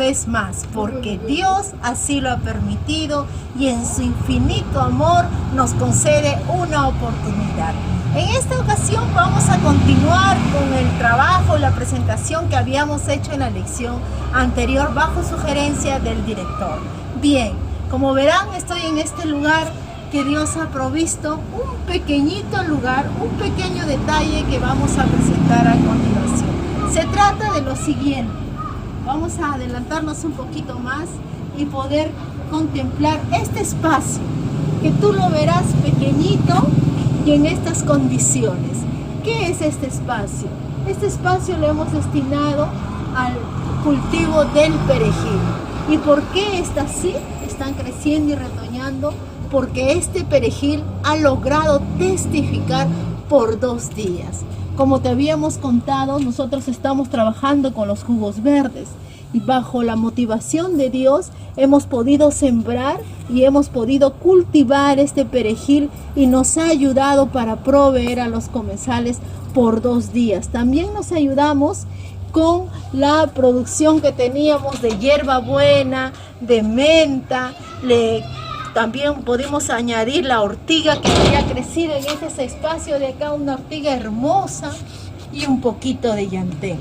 vez más, porque Dios así lo ha permitido y en su infinito amor nos concede una oportunidad. En esta ocasión vamos a continuar con el trabajo y la presentación que habíamos hecho en la lección anterior bajo sugerencia del director. Bien, como verán, estoy en este lugar que Dios ha provisto, un pequeñito lugar, un pequeño detalle que vamos a presentar a continuación. Se trata de lo siguiente. Vamos a adelantarnos un poquito más y poder contemplar este espacio, que tú lo verás pequeñito y en estas condiciones. ¿Qué es este espacio? Este espacio lo hemos destinado al cultivo del perejil. ¿Y por qué está así? Están creciendo y retoñando porque este perejil ha logrado testificar por 2 días. Como te habíamos contado, nosotros estamos trabajando con los jugos verdes y bajo la motivación de Dios hemos podido sembrar y hemos podido cultivar este perejil y nos ha ayudado para proveer a los comensales por 2 días. También nos ayudamos con la producción que teníamos de hierbabuena, de menta, también pudimos añadir la ortiga que había crecido en este espacio de acá, una ortiga hermosa y un poquito de llantén.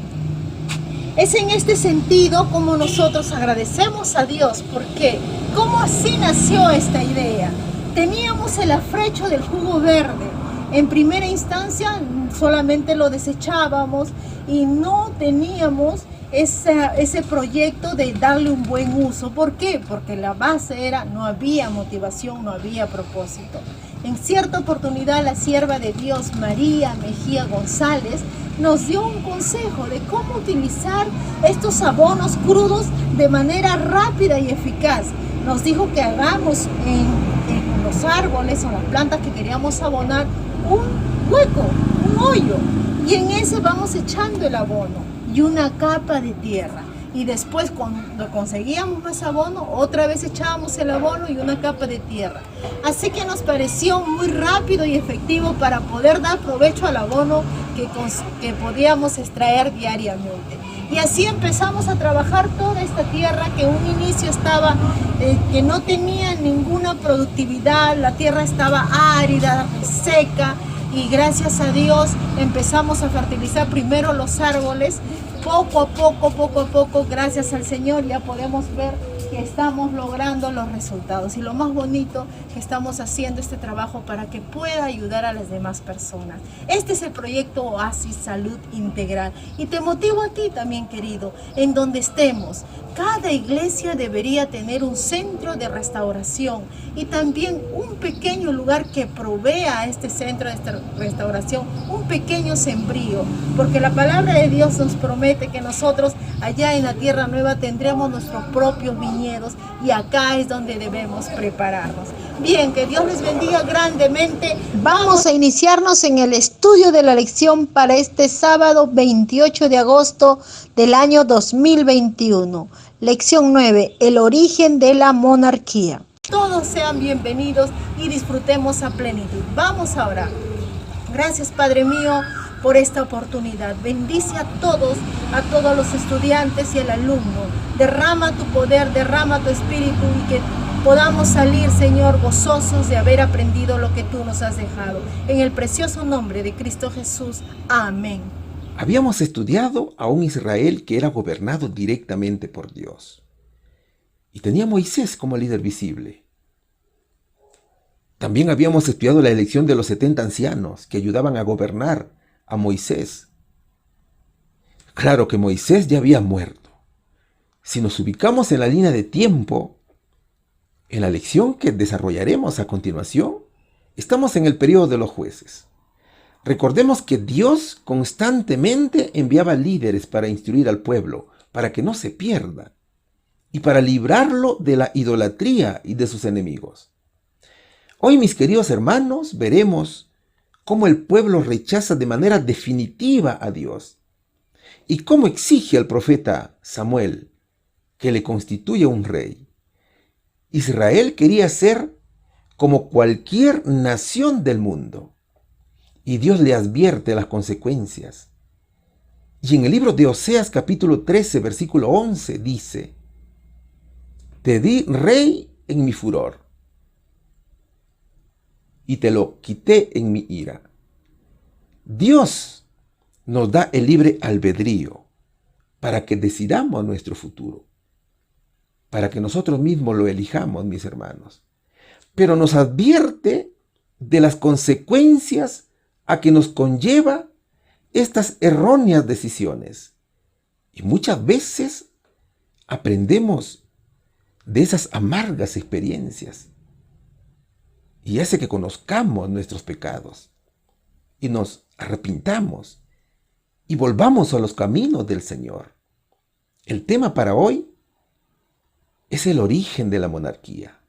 Es en este sentido como nosotros agradecemos a Dios. ¿Por qué? ¿Cómo así nació esta idea? Teníamos el afrecho del jugo verde. En primera instancia solamente lo desechábamos y no teníamos ese proyecto de darle un buen uso. ¿Por qué? Porque la base era, no había motivación, no había propósito. En cierta oportunidad la sierva de Dios, María Mejía González, nos dio un consejo de cómo utilizar estos abonos crudos de manera rápida y eficaz. Nos dijo que hagamos en los árboles o las plantas que queríamos abonar un hueco, un hoyo, y en ese vamos echando el abono y una capa de tierra, y después cuando conseguíamos más abono otra vez echábamos el abono y una capa de tierra. Así que nos pareció muy rápido y efectivo para poder dar provecho al abono que podíamos extraer diariamente. Y así empezamos a trabajar toda esta tierra que en un inicio estaba, que no tenía ninguna productividad, la tierra estaba árida, seca, y gracias a Dios empezamos a fertilizar primero los árboles. Poco a poco, gracias al Señor, ya podemos ver que estamos logrando los resultados. Y lo más bonito, que estamos haciendo este trabajo para que pueda ayudar a las demás personas. Este es el proyecto Oasis Salud Integral. Y te motivo a ti también, querido, en donde estemos. Cada iglesia debería tener un centro de restauración y también un pequeño lugar que provea a este centro de restauración, un pequeño sembrío, porque la palabra de Dios nos promete que nosotros allá en la tierra nueva tendremos nuestros propios viñedos y acá es donde debemos prepararnos. Bien, que Dios les bendiga grandemente. Vamos a iniciarnos en el estudio de la lección para este sábado 28 de agosto del año 2021. Lección 9, el origen de la monarquía. Todos sean bienvenidos y disfrutemos a plenitud. Vamos a orar. Gracias, Padre mío, por esta oportunidad. Bendice a todos los estudiantes y al alumno. Derrama tu poder, derrama tu espíritu y que podamos salir, Señor, gozosos de haber aprendido lo que tú nos has dejado. En el precioso nombre de Cristo Jesús. Amén. Habíamos estudiado a un Israel que era gobernado directamente por Dios. Y tenía a Moisés como líder visible. También habíamos estudiado la elección de los 70 ancianos que ayudaban a gobernar a Moisés. Claro que Moisés ya había muerto. Si nos ubicamos en la línea de tiempo, en la lección que desarrollaremos a continuación, estamos en el periodo de los jueces. Recordemos que Dios constantemente enviaba líderes para instruir al pueblo, para que no se pierda, y para librarlo de la idolatría y de sus enemigos. Hoy, mis queridos hermanos, veremos cómo el pueblo rechaza de manera definitiva a Dios, y cómo exige al profeta Samuel que le constituya un rey. Israel quería ser como cualquier nación del mundo, y Dios le advierte las consecuencias. Y en el libro de Oseas capítulo 13, versículo 11 dice: te di rey en mi furor y te lo quité en mi ira. Dios nos da el libre albedrío para que decidamos nuestro futuro, para que nosotros mismos lo elijamos, mis hermanos. Pero nos advierte de las consecuencias a que nos conlleva estas erróneas decisiones. Y muchas veces aprendemos de esas amargas experiencias y hace que conozcamos nuestros pecados y nos arrepintamos y volvamos a los caminos del Señor. El tema para hoy es el origen de la monarquía.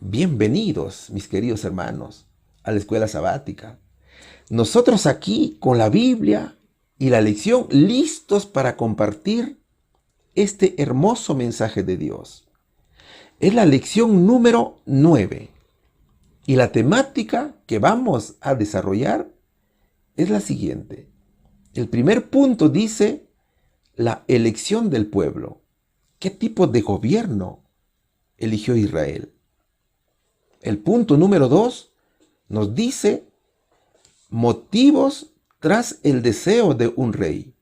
Bienvenidos, mis queridos hermanos, a la escuela sabática. Nosotros aquí con la Biblia y la lección listos para compartir este hermoso mensaje de Dios. Es la lección número 9 y la temática que vamos a desarrollar es la siguiente. El primer punto dice la elección del pueblo. ¿Qué tipo de gobierno eligió Israel? El punto número 2 nos dice motivos tras el deseo de un rey.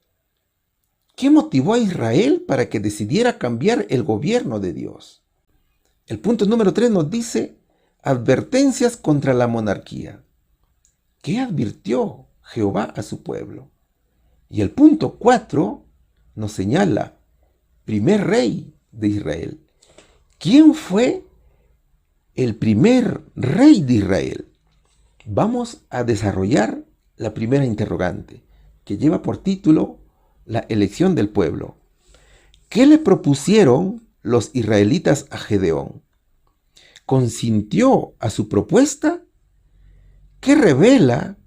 ¿Qué motivó a Israel para que decidiera cambiar el gobierno de Dios? El punto número 3 nos dice advertencias contra la monarquía. ¿Qué advirtió Jehová a su pueblo? Y el punto 4 nos señala primer rey de Israel. ¿Quién fue el primer rey de Israel? Vamos a desarrollar la primera interrogante, que lleva por título la elección del pueblo. ¿Qué le propusieron los israelitas a Gedeón? ¿Consintió a su propuesta? ¿Qué revela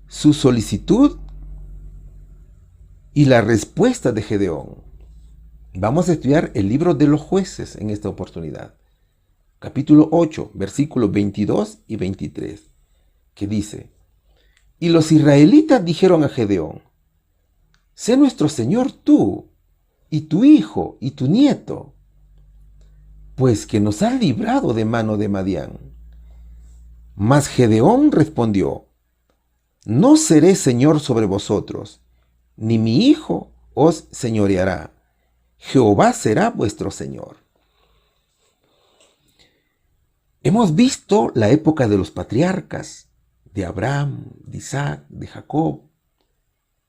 su solicitud y la respuesta de Gedeón? Vamos a estudiar el libro de los jueces en esta oportunidad. Capítulo 8, versículos 22 y 23, que dice: Y los israelitas dijeron a Gedeón: sé nuestro señor tú, y tu hijo, y tu nieto, pues que nos has librado de mano de Madián. Mas Gedeón respondió: no seré señor sobre vosotros, ni mi hijo os señoreará. Jehová será vuestro señor. Hemos visto la época de los patriarcas, de Abraham, de Isaac, de Jacob.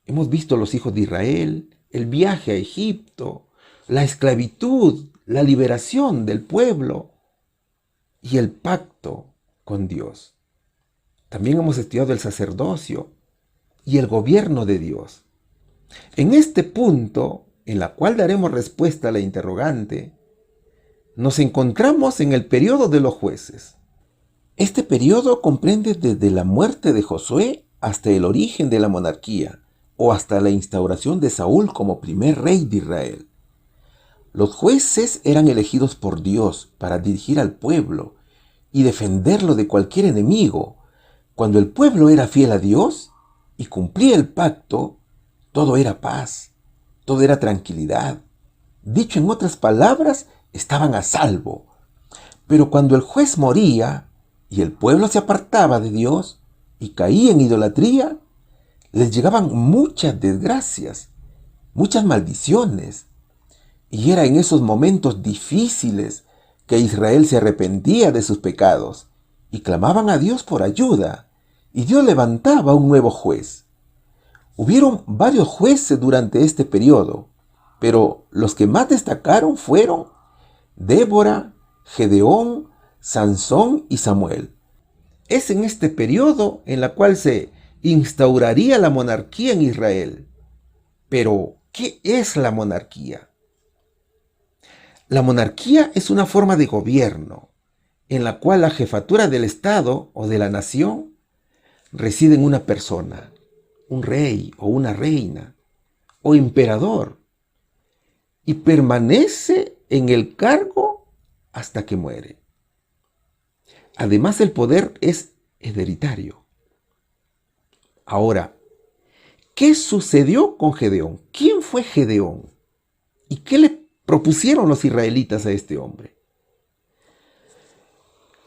Hemos visto los hijos de Israel, el viaje a Egipto, la esclavitud, la liberación del pueblo y el pacto con Dios. También hemos estudiado el sacerdocio y el gobierno de Dios. En este punto, en la cual daremos respuesta a la interrogante, nos encontramos en el periodo de los jueces. Este periodo comprende desde la muerte de Josué hasta el origen de la monarquía, o hasta la instauración de Saúl como primer rey de Israel. Los jueces eran elegidos por Dios para dirigir al pueblo y defenderlo de cualquier enemigo. Cuando el pueblo era fiel a Dios y cumplía el pacto, todo era paz, todo era tranquilidad. Dicho en otras palabras, estaban a salvo. Pero cuando el juez moría y el pueblo se apartaba de Dios y caía en idolatría, les llegaban muchas desgracias, muchas maldiciones. Y era en esos momentos difíciles que Israel se arrepentía de sus pecados y clamaban a Dios por ayuda, y Dios levantaba un nuevo juez. Hubieron varios jueces durante este periodo, pero los que más destacaron fueron Débora, Gedeón, Sansón y Samuel. Es en este periodo en la cual se instauraría la monarquía en Israel. Pero, ¿qué es la monarquía? La monarquía es una forma de gobierno en la cual la jefatura del Estado o de la nación reside en una persona, un rey o una reina o emperador, y permanece en el cargo hasta que muere. Además, el poder es hereditario. Ahora, ¿qué sucedió con Gedeón? ¿Quién fue Gedeón? ¿Y qué le propusieron los israelitas a este hombre.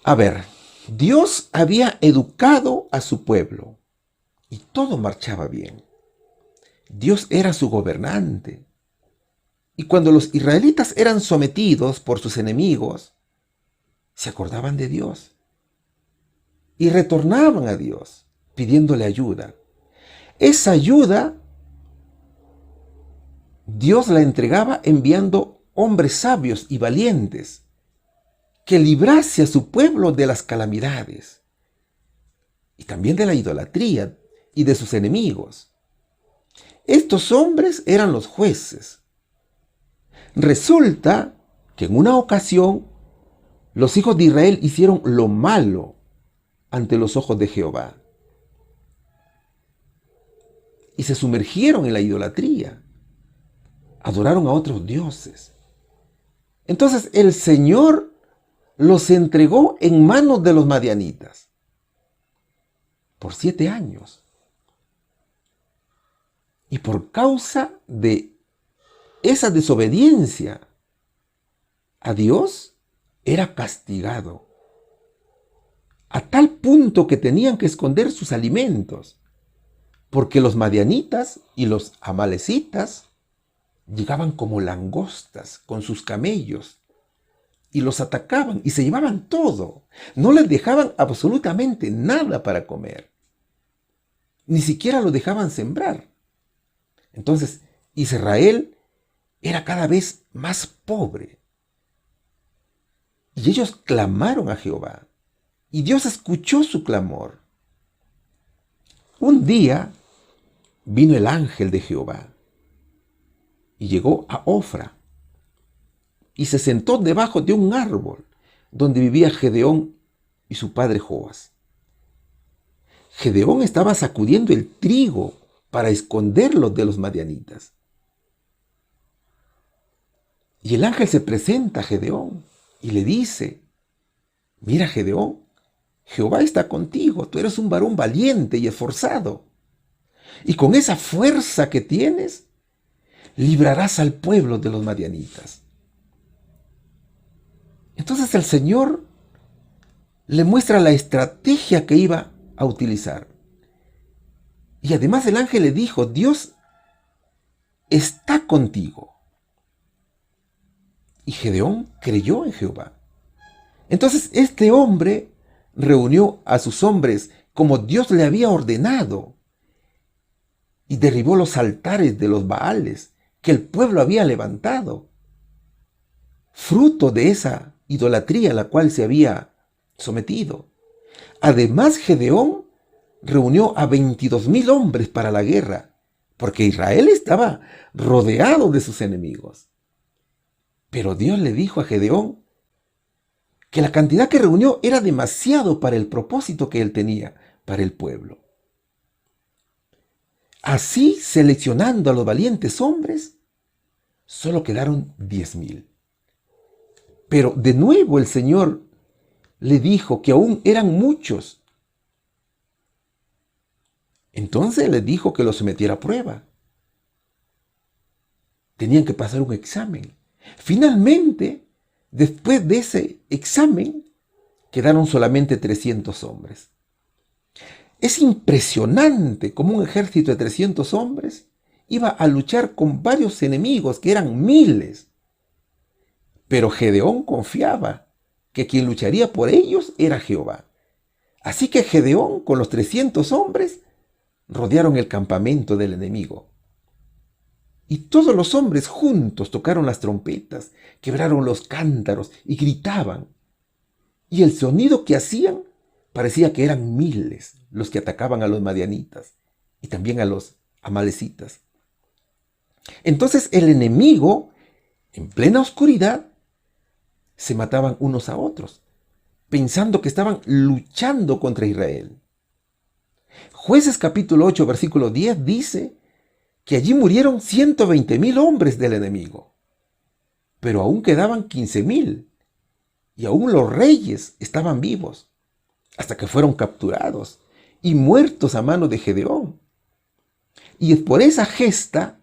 A ver, Dios había educado a su pueblo y todo marchaba bien. Dios era su gobernante. Y cuando los israelitas eran sometidos por sus enemigos, se acordaban de Dios y retornaban a Dios pidiéndole ayuda. Esa ayuda Dios la entregaba enviando hombres sabios y valientes que librase a su pueblo de las calamidades y también de la idolatría y de sus enemigos. Estos hombres eran los jueces. Resulta que en una ocasión los hijos de Israel hicieron lo malo ante los ojos de Jehová y se sumergieron en la idolatría. Adoraron a otros dioses. Entonces el Señor los entregó en manos de los madianitas por 7 años. Y por causa de esa desobediencia a Dios, era castigado. A tal punto que tenían que esconder sus alimentos, porque los madianitas y los amalecitas llegaban como langostas con sus camellos y los atacaban y se llevaban todo. No les dejaban absolutamente nada para comer. Ni siquiera lo dejaban sembrar. Entonces, Israel era cada vez más pobre. Y ellos clamaron a Jehová. Y Dios escuchó su clamor. Un día vino el ángel de Jehová y llegó a Ofra y se sentó debajo de un árbol donde vivía Gedeón y su padre Joas. Gedeón estaba sacudiendo el trigo para esconderlo de los madianitas. Y el ángel se presenta a Gedeón y le dice: mira, Gedeón, Jehová está contigo, tú eres un varón valiente y esforzado. Y con esa fuerza que tienes, librarás al pueblo de los madianitas. Entonces el Señor le muestra la estrategia que iba a utilizar. Y además el ángel le dijo: Dios está contigo. Y Gedeón creyó en Jehová. Entonces este hombre reunió a sus hombres como Dios le había ordenado y derribó los altares de los Baales que el pueblo había levantado, fruto de esa idolatría a la cual se había sometido. Además, Gedeón reunió a 22,000 hombres para la guerra, porque Israel estaba rodeado de sus enemigos. Pero Dios le dijo a Gedeón que la cantidad que reunió era demasiado para el propósito que él tenía para el pueblo. Así, seleccionando a los valientes hombres, solo quedaron 10,000. Pero de nuevo el Señor le dijo que aún eran muchos. Entonces le dijo que los sometiera a prueba. Tenían que pasar un examen. Finalmente, después de ese examen, quedaron solamente 300 hombres. Es impresionante cómo un ejército de 300 hombres iba a luchar con varios enemigos que eran miles. Pero Gedeón confiaba que quien lucharía por ellos era Jehová. Así que Gedeón, con los 300 hombres, rodearon el campamento del enemigo. Y todos los hombres juntos tocaron las trompetas, quebraron los cántaros y gritaban. Y el sonido que hacían parecía que eran miles los que atacaban a los madianitas y también a los amalecitas. Entonces el enemigo, en plena oscuridad, se mataban unos a otros, pensando que estaban luchando contra Israel. Jueces capítulo 8, versículo 10 dice que allí murieron 120,000 hombres del enemigo, pero aún quedaban 15,000, y aún los reyes estaban vivos, hasta que fueron capturados y muertos a mano de Gedeón. Y es por esa gesta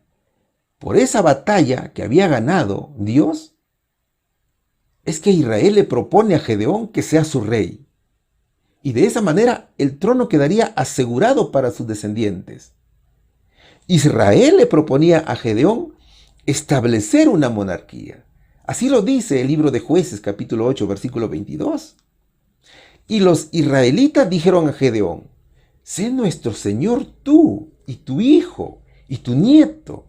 por esa batalla que había ganado Dios, es que Israel le propone a Gedeón que sea su rey. Y de esa manera el trono quedaría asegurado para sus descendientes. Israel le proponía a Gedeón establecer una monarquía. Así lo dice el libro de Jueces, capítulo 8, versículo 22. Y los israelitas dijeron a Gedeón: sé nuestro señor tú, y tu hijo, y tu nieto,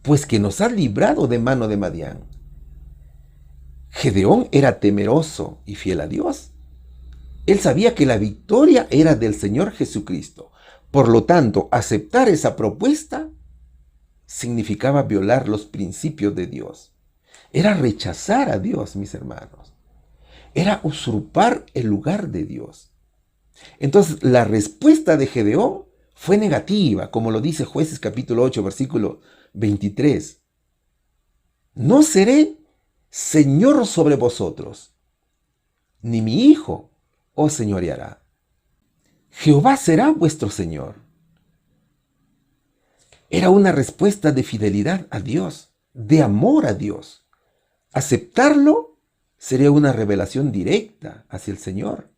pues que nos has librado de mano de Madián. Gedeón era temeroso y fiel a Dios. Él sabía que la victoria era del Señor Jesucristo. Por lo tanto, aceptar esa propuesta significaba violar los principios de Dios. Era rechazar a Dios, mis hermanos. Era usurpar el lugar de Dios. Entonces, la respuesta de Gedeón fue negativa, como lo dice Jueces capítulo 8, versículo 23. No seré señor sobre vosotros, ni mi hijo os señoreará. Jehová será vuestro Señor. Era una respuesta de fidelidad a Dios, de amor a Dios. Aceptarlo sería una revelación directa hacia el Señor.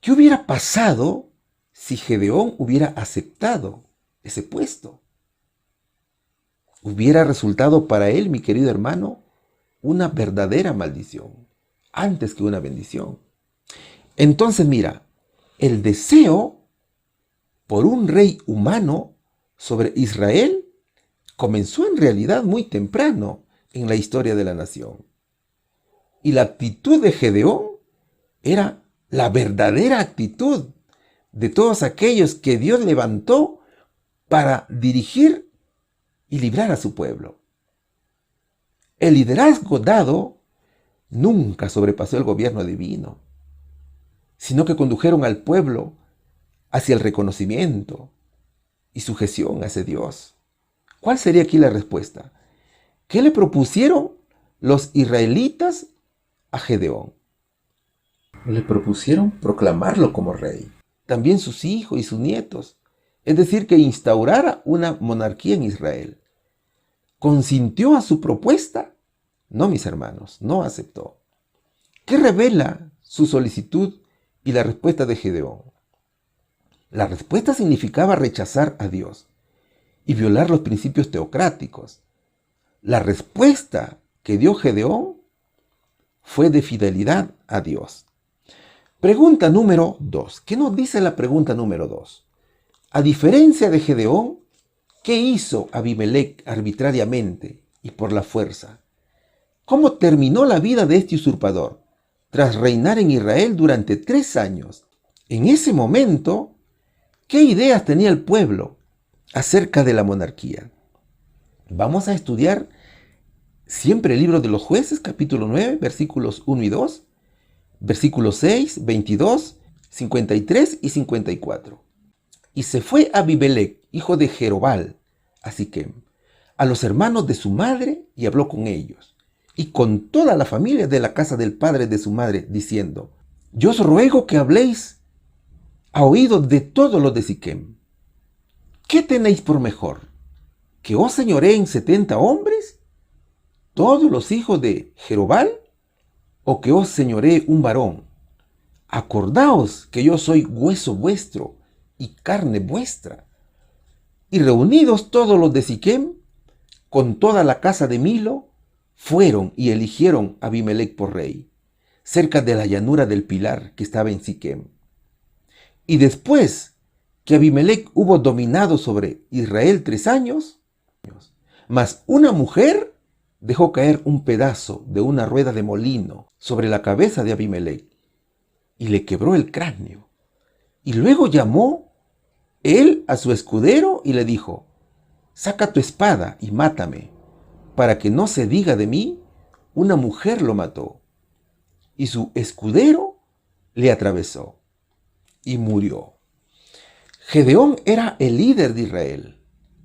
¿Qué hubiera pasado si Gedeón hubiera aceptado ese puesto? Hubiera resultado para él, mi querido hermano, una verdadera maldición, antes que una bendición. Entonces mira, el deseo por un rey humano sobre Israel comenzó en realidad muy temprano en la historia de la nación. Y la actitud de Gedeón era la verdadera actitud de todos aquellos que Dios levantó para dirigir y librar a su pueblo. El liderazgo dado nunca sobrepasó el gobierno divino, sino que condujeron al pueblo hacia el reconocimiento y sujeción hacia Dios. ¿Cuál sería aquí la respuesta? ¿Qué le propusieron los israelitas a Gedeón? Le propusieron proclamarlo como rey. También sus hijos y sus nietos. Es decir, que instaurara una monarquía en Israel. ¿Consintió a su propuesta? No, mis hermanos, no aceptó. ¿Qué revela su solicitud y la respuesta de Gedeón? La respuesta significaba rechazar a Dios y violar los principios teocráticos. La respuesta que dio Gedeón fue de fidelidad a Dios. Pregunta número 2. ¿Qué nos dice la pregunta número 2? A diferencia de Gedeón, ¿qué hizo Abimelec arbitrariamente y por la fuerza? ¿Cómo terminó la vida de este usurpador tras reinar en Israel durante 3 años? En ese momento, ¿qué ideas tenía el pueblo acerca de la monarquía? Vamos a estudiar siempre el libro de los Jueces, capítulo 9, versículos 1 y 2, versículos 6, 22, 53 y 54. Y se fue Abimelec, hijo de Jerobal, a Siquem, a los hermanos de su madre, y habló con ellos, y con toda la familia de la casa del padre de su madre, diciendo: yo os ruego que habléis a oído de todos los de Siquem. ¿Qué tenéis por mejor? ¿Que os señoreen 70 hombres, todos los hijos de Jerobal, o que os señoree un varón? Acordaos que yo soy hueso vuestro y carne vuestra. Y reunidos todos los de Siquem, con toda la casa de Milo, fueron y eligieron a Abimelec por rey, cerca de la llanura del Pilar que estaba en Siquem. Y después que Abimelec hubo dominado sobre Israel 3 años, mas una mujer dejó caer un pedazo de una rueda de molino sobre la cabeza de Abimelec y le quebró el cráneo. Y luego llamó él a su escudero y le dijo: saca tu espada y mátame, para que no se diga de mí, una mujer lo mató. Y su escudero le atravesó y murió. Gedeón era el líder de Israel.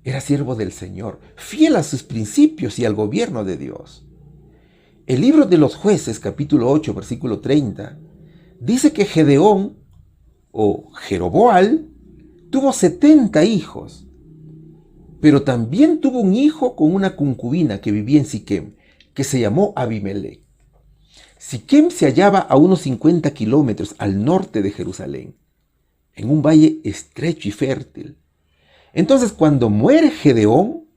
Era siervo del Señor, fiel a sus principios y al gobierno de Dios. El libro de los Jueces, capítulo 8, versículo 30, dice que Gedeón, o Jeroboal, tuvo 70 hijos. pero también tuvo un hijo con una concubina que vivía en Siquem, que se llamó Abimelec. Siquem se hallaba a unos 50 kilómetros al norte de Jerusalén, en un valle estrecho y fértil. Entonces, cuando muere Gedeón,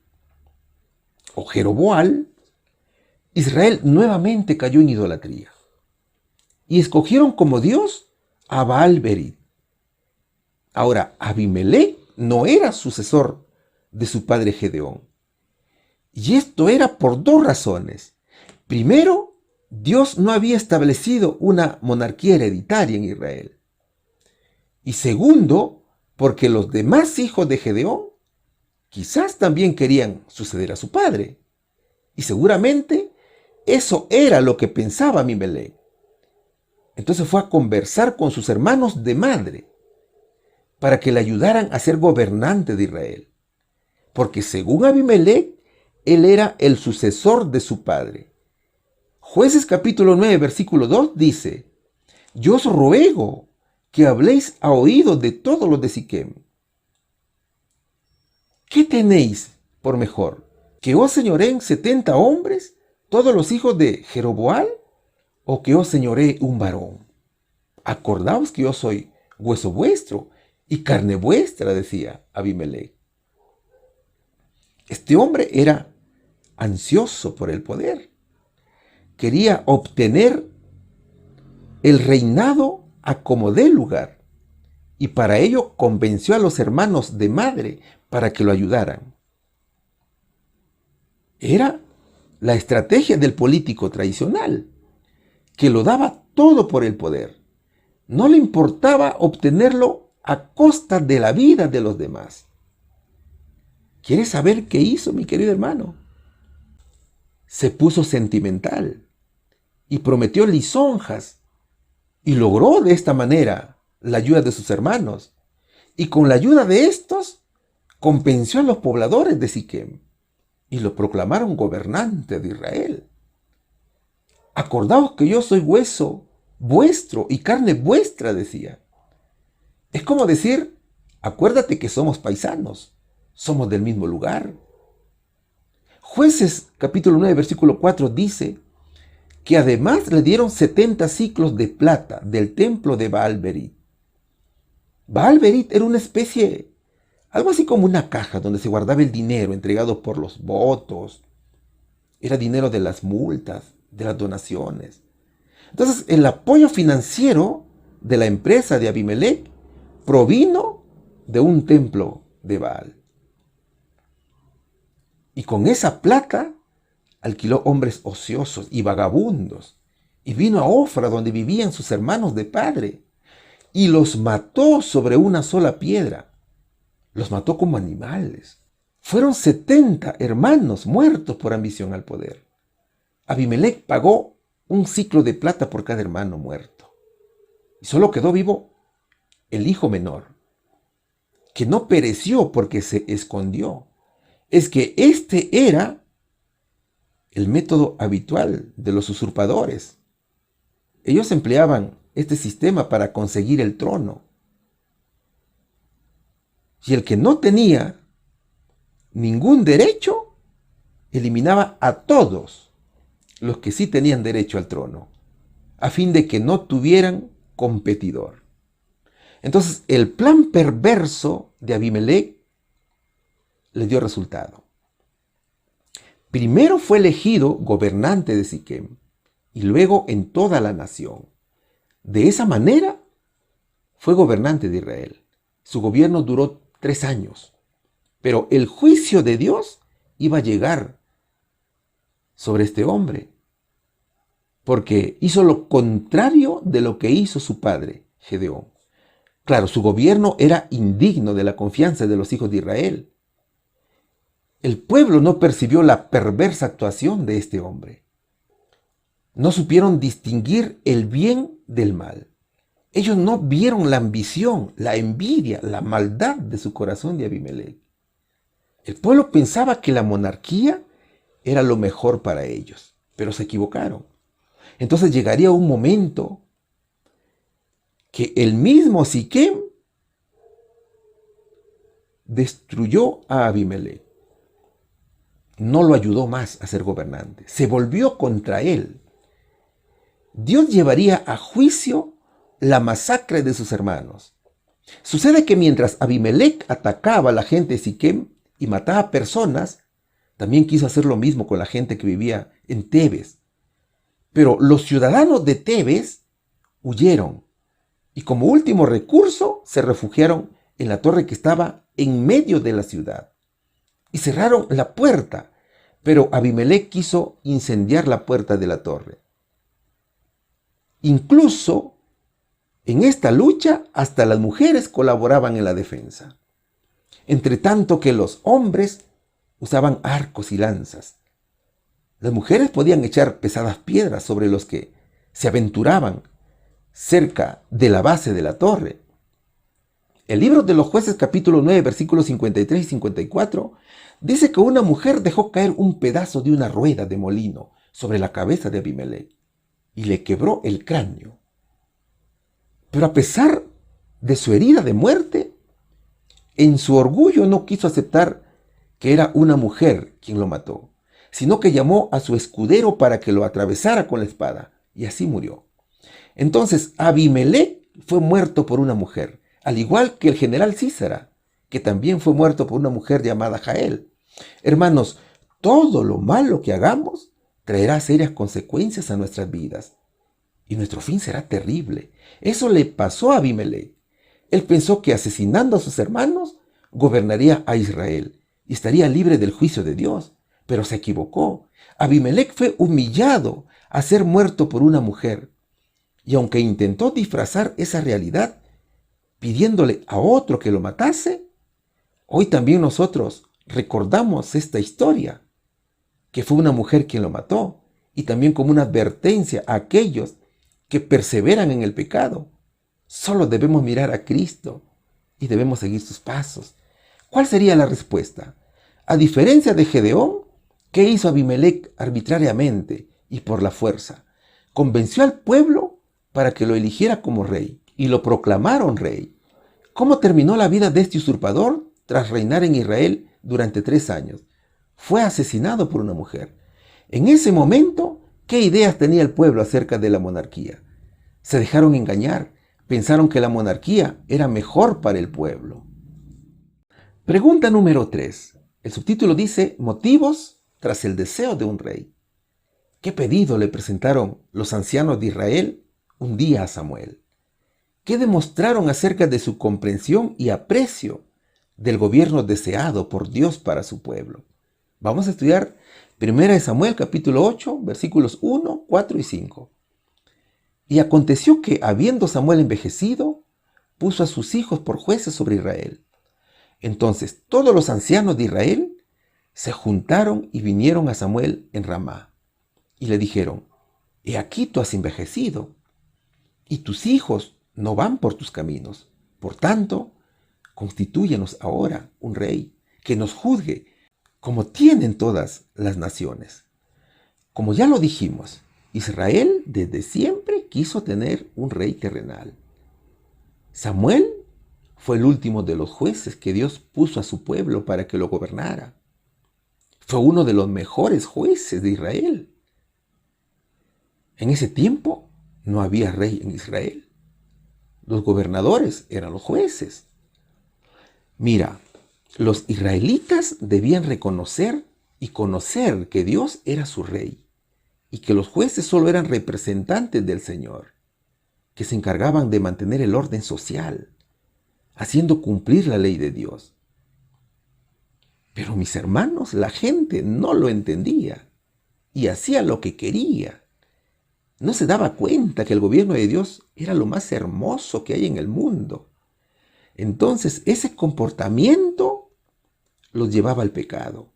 o Jeroboal, Israel nuevamente cayó en idolatría. Y escogieron como Dios a Baal-Berit. Ahora, Abimelec no era sucesor de su padre Gedeón. Y esto era por dos razones. Primero, Dios no había establecido una monarquía hereditaria en Israel. Y segundo, porque los demás hijos de Gedeón quizás también querían suceder a su padre. Y seguramente eso era lo que pensaba Abimelec. Entonces fue a conversar con sus hermanos de madre para que le ayudaran a ser gobernante de Israel. Porque según Abimelec, él era el sucesor de su padre. Jueces capítulo 9, versículo 2 dice: yo os ruego que habléis a oídos de todos los de Siquem. ¿Qué tenéis por mejor? ¿Que os señoreen 70 hombres, todos los hijos de Jeroboal? ¿O que os señoree un varón? Acordaos que yo soy hueso vuestro y carne vuestra, decía Abimelec. Este hombre era ansioso por el poder. Quería obtener el reinado a como dé lugar. Y para ello convenció a los hermanos de madre para que lo ayudaran. Era la estrategia del político tradicional, que lo daba todo por el poder. No le importaba obtenerlo a costa de la vida de los demás. ¿Quieres saber qué hizo, mi querido hermano? Se puso sentimental y prometió lisonjas y logró de esta manera la ayuda de sus hermanos. Y con la ayuda de estos, convenció a los pobladores de Siquem y lo proclamaron gobernante de Israel. Acordaos que yo soy hueso vuestro y carne vuestra, decía. Es como decir, acuérdate que somos paisanos, somos del mismo lugar. Jueces capítulo 9, versículo 4 dice que además le dieron 70 ciclos de plata del templo de Baal-Berit. Baal-Berit era una especie, algo así como una caja donde se guardaba el dinero entregado por los votos. Era dinero de las multas, de las donaciones. Entonces, el apoyo financiero de la empresa de Abimelec provino de un templo de Baal. Y con esa plata alquiló hombres ociosos y vagabundos. Y vino a Ofra, donde vivían sus hermanos de padre, y los mató sobre una sola piedra. Los mató como animales. Fueron 70 hermanos muertos por ambición al poder. Abimelec pagó un ciclo de plata por cada hermano muerto. Y solo quedó vivo el hijo menor, que no pereció porque se escondió. Es que este era el método habitual de los usurpadores. Ellos empleaban este sistema para conseguir el trono. Y el que no tenía ningún derecho, eliminaba a todos los que sí tenían derecho al trono, a fin de que no tuvieran competidor. Entonces, el plan perverso de Abimelec le dio resultado. Primero fue elegido gobernante de Siquem y luego en toda la nación. De esa manera fue gobernante de Israel. Su gobierno duró 3 años, pero el juicio de Dios iba a llegar sobre este hombre, porque hizo lo contrario de lo que hizo su padre, Gedeón. Claro, su gobierno era indigno de la confianza de los hijos de Israel. El pueblo no percibió la perversa actuación de este hombre. No supieron distinguir el bien del mal. Ellos no vieron la ambición, la envidia, la maldad de su corazón de Abimelec. El pueblo pensaba que la monarquía era lo mejor para ellos, pero se equivocaron. Entonces llegaría un momento que el mismo Siquem destruyó a Abimelec. no lo ayudó más a ser gobernante. Se volvió contra él. Dios llevaría a juicio la masacre de sus hermanos. Sucede que mientras Abimelec atacaba a la gente de Siquem y mataba personas, también quiso hacer lo mismo con la gente que vivía en Tebes. Pero los ciudadanos de Tebes huyeron y como último recurso se refugiaron en la torre que estaba en medio de la ciudad y cerraron la puerta, pero Abimelec quiso incendiar la puerta de la torre. Incluso en esta lucha hasta las mujeres colaboraban en la defensa, entre tanto que los hombres usaban arcos y lanzas. Las mujeres podían echar pesadas piedras sobre los que se aventuraban cerca de la base de la torre. El libro de los Jueces capítulo 9 versículos 53 y 54 dice que una mujer dejó caer un pedazo de una rueda de molino sobre la cabeza de Abimelec y le quebró el cráneo. Pero a pesar de su herida de muerte, en su orgullo no quiso aceptar que era una mujer quien lo mató, sino que llamó a su escudero para que lo atravesara con la espada, y así murió. Entonces Abimelec fue muerto por una mujer, al igual que el general Sísara, que también fue muerto por una mujer llamada Jael. Hermanos, todo lo malo que hagamos traerá serias consecuencias a nuestras vidas, y nuestro fin será terrible. Eso le pasó a Abimelec. Él pensó que asesinando a sus hermanos gobernaría a Israel y estaría libre del juicio de Dios, pero se equivocó. Abimelec fue humillado a ser muerto por una mujer, y aunque intentó disfrazar esa realidad pidiéndole a otro que lo matase, hoy también nosotros recordamos esta historia, que fue una mujer quien lo mató, y también como una advertencia a aquellos que perseveran en el pecado. Solo debemos mirar a Cristo y debemos seguir sus pasos. ¿Cuál sería la respuesta? A diferencia de Gedeón, ¿qué hizo Abimelec arbitrariamente y por la fuerza? Convenció al pueblo para que lo eligiera como rey y lo proclamaron rey. ¿Cómo terminó la vida de este usurpador tras reinar en Israel durante 3 años? Fue asesinado por una mujer. En ese momento, ¿qué ideas tenía el pueblo acerca de la monarquía? Se dejaron engañar. Pensaron que la monarquía era mejor para el pueblo. Pregunta número 3. El subtítulo dice: motivos tras el deseo de un rey. ¿Qué pedido le presentaron los ancianos de Israel un día a Samuel? ¿Qué demostraron acerca de su comprensión y aprecio del gobierno deseado por Dios para su pueblo? Vamos a estudiar 1 Samuel capítulo 8, versículos 1, 4 y 5. Y aconteció que, habiendo Samuel envejecido, puso a sus hijos por jueces sobre Israel. Entonces todos los ancianos de Israel se juntaron y vinieron a Samuel en Ramá. Y le dijeron: he aquí tú has envejecido, y tus hijos no van por tus caminos. Por tanto, constitúyenos ahora un rey que nos juzgue, como tienen todas las naciones. Como ya lo dijimos, Israel desde siempre quiso tener un rey terrenal. Samuel fue el último de los jueces que Dios puso a su pueblo para que lo gobernara. Fue uno de los mejores jueces de Israel. En ese tiempo no había rey en Israel. Los gobernadores eran los jueces. Mira, los israelitas debían reconocer y conocer que Dios era su rey y que los jueces solo eran representantes del Señor, que se encargaban de mantener el orden social, haciendo cumplir la ley de Dios. Pero mis hermanos, la gente no lo entendía y hacía lo que quería. No se daba cuenta que el gobierno de Dios era lo más hermoso que hay en el mundo. Entonces ese comportamiento los llevaba al pecado.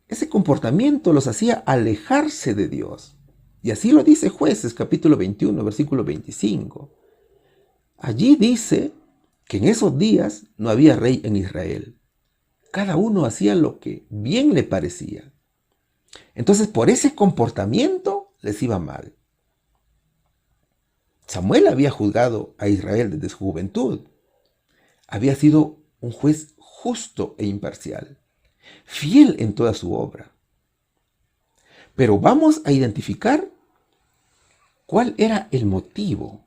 Ese comportamiento los hacía alejarse de Dios. Y así lo dice Jueces capítulo 21, versículo 25. Allí dice que en esos días no había rey en Israel. Cada uno hacía lo que bien le parecía. Entonces por ese comportamiento les iba mal. Samuel había juzgado a Israel desde su juventud. Había sido un juez justo e imparcial. fiel en toda su obra. Pero vamos a identificar cuál era el motivo,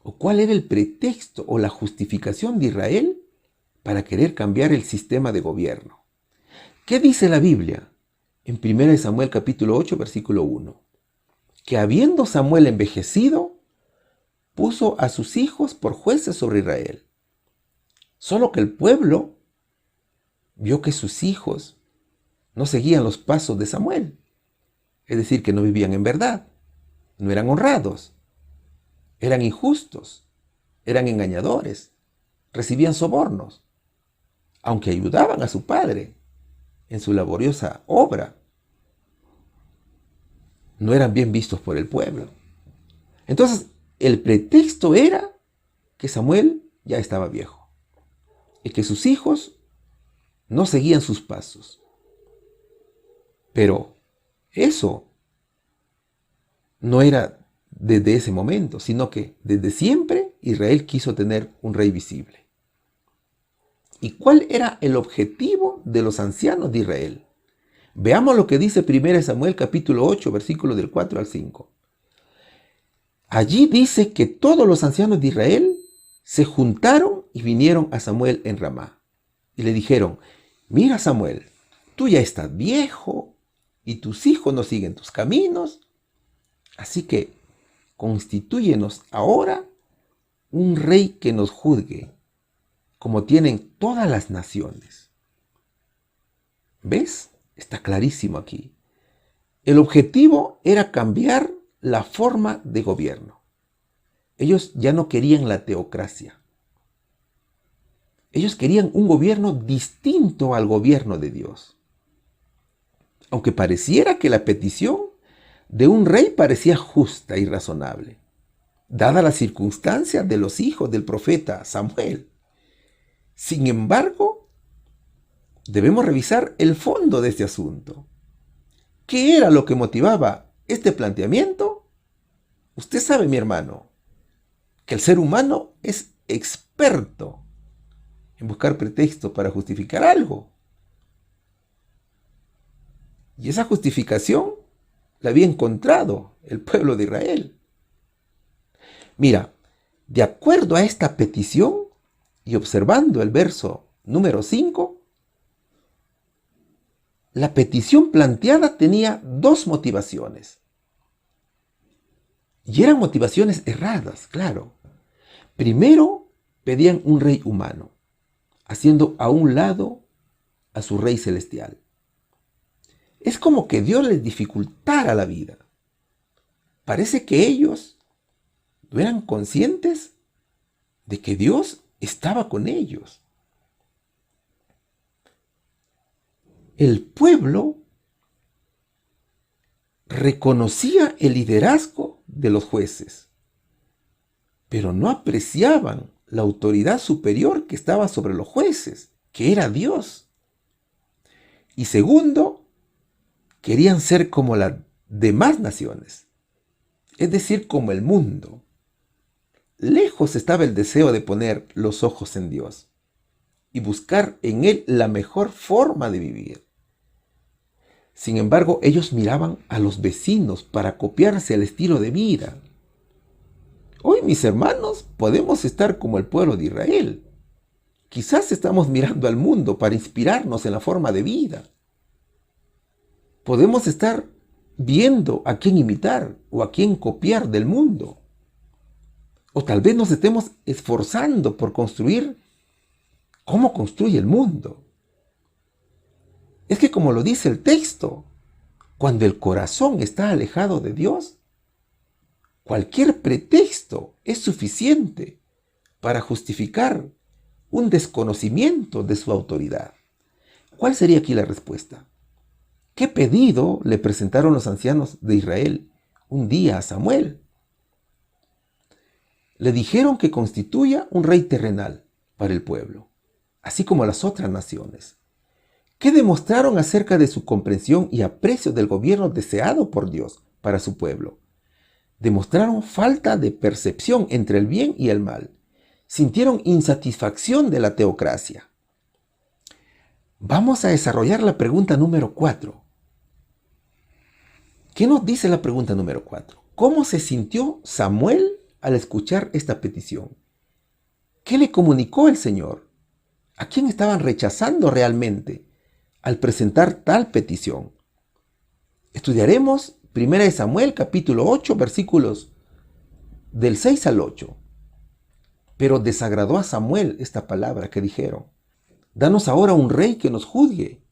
o cuál era el pretexto o la justificación de Israel para querer cambiar el sistema de gobierno. ¿Qué dice la Biblia? En 1 Samuel capítulo 8, versículo 1. Que habiendo Samuel envejecido, puso a sus hijos por jueces sobre Israel. Solo que el pueblo vio que sus hijos no seguían los pasos de Samuel. Es decir, que no vivían en verdad, no eran honrados, eran injustos, eran engañadores, recibían sobornos, aunque ayudaban a su padre en su laboriosa obra, no eran bien vistos por el pueblo. Entonces, el pretexto era que Samuel ya estaba viejo y que sus hijos no seguían sus pasos. Pero eso no era desde ese momento, sino que desde siempre Israel quiso tener un rey visible. ¿Y cuál era el objetivo de los ancianos de Israel? Veamos lo que dice 1 Samuel capítulo 8, versículos del 4 al 5. Allí dice que todos los ancianos de Israel se juntaron y vinieron a Samuel en Ramá. Y le dijeron: mira, Samuel, tú ya estás viejo y tus hijos no siguen tus caminos. Así que constitúyenos ahora un rey que nos juzgue, como tienen todas las naciones. ¿Ves? Está clarísimo aquí. El objetivo era cambiar la forma de gobierno. Ellos ya no querían la teocracia. Ellos querían un gobierno distinto al gobierno de Dios. Aunque pareciera que la petición de un rey parecía justa y razonable, dada la circunstancia de los hijos del profeta Samuel. Sin embargo, debemos revisar el fondo de este asunto. ¿Qué era lo que motivaba este planteamiento? Usted sabe, mi hermano, que el ser humano es experto en buscar pretextos para justificar algo. Y esa justificación la había encontrado el pueblo de Israel. Mira, de acuerdo a esta petición y observando el verso número 5, la petición planteada tenía dos motivaciones. Y eran motivaciones erradas, claro. Primero, pedían un rey humano, haciendo a un lado a su rey celestial. Es como que Dios les dificultara la vida. Parece que ellos no eran conscientes de que Dios estaba con ellos. El pueblo reconocía el liderazgo de los jueces, pero no apreciaban la autoridad superior que estaba sobre los jueces, que era Dios. Y segundo, querían ser como las demás naciones, es decir, como el mundo. Lejos estaba el deseo de poner los ojos en Dios y buscar en Él la mejor forma de vivir. Sin embargo, ellos miraban a los vecinos para copiarse el estilo de vida. Hoy, mis hermanos, podemos estar como el pueblo de Israel. Quizás estamos mirando al mundo para inspirarnos en la forma de vida. Podemos estar viendo a quién imitar o a quién copiar del mundo. O tal vez nos estemos esforzando por construir cómo construye el mundo. Es que, como lo dice el texto, cuando el corazón está alejado de Dios, cualquier pretexto es suficiente para justificar un desconocimiento de su autoridad. ¿Cuál sería aquí la respuesta? ¿Qué pedido le presentaron los ancianos de Israel un día a Samuel? Le dijeron que constituya un rey terrenal para el pueblo, así como las otras naciones. ¿Qué demostraron acerca de su comprensión y aprecio del gobierno deseado por Dios para su pueblo? Demostraron falta de percepción entre el bien y el mal. Sintieron insatisfacción de la teocracia. Vamos a desarrollar la pregunta número 4. ¿Qué nos dice la pregunta número 4? ¿Cómo se sintió Samuel al escuchar esta petición? ¿Qué le comunicó el Señor? ¿A quién estaban rechazando realmente al presentar tal petición? Estudiaremos 1 Samuel capítulo 8 versículos del 6 al 8. Pero desagradó a Samuel esta palabra que dijeron: danos ahora un rey que nos juzgue.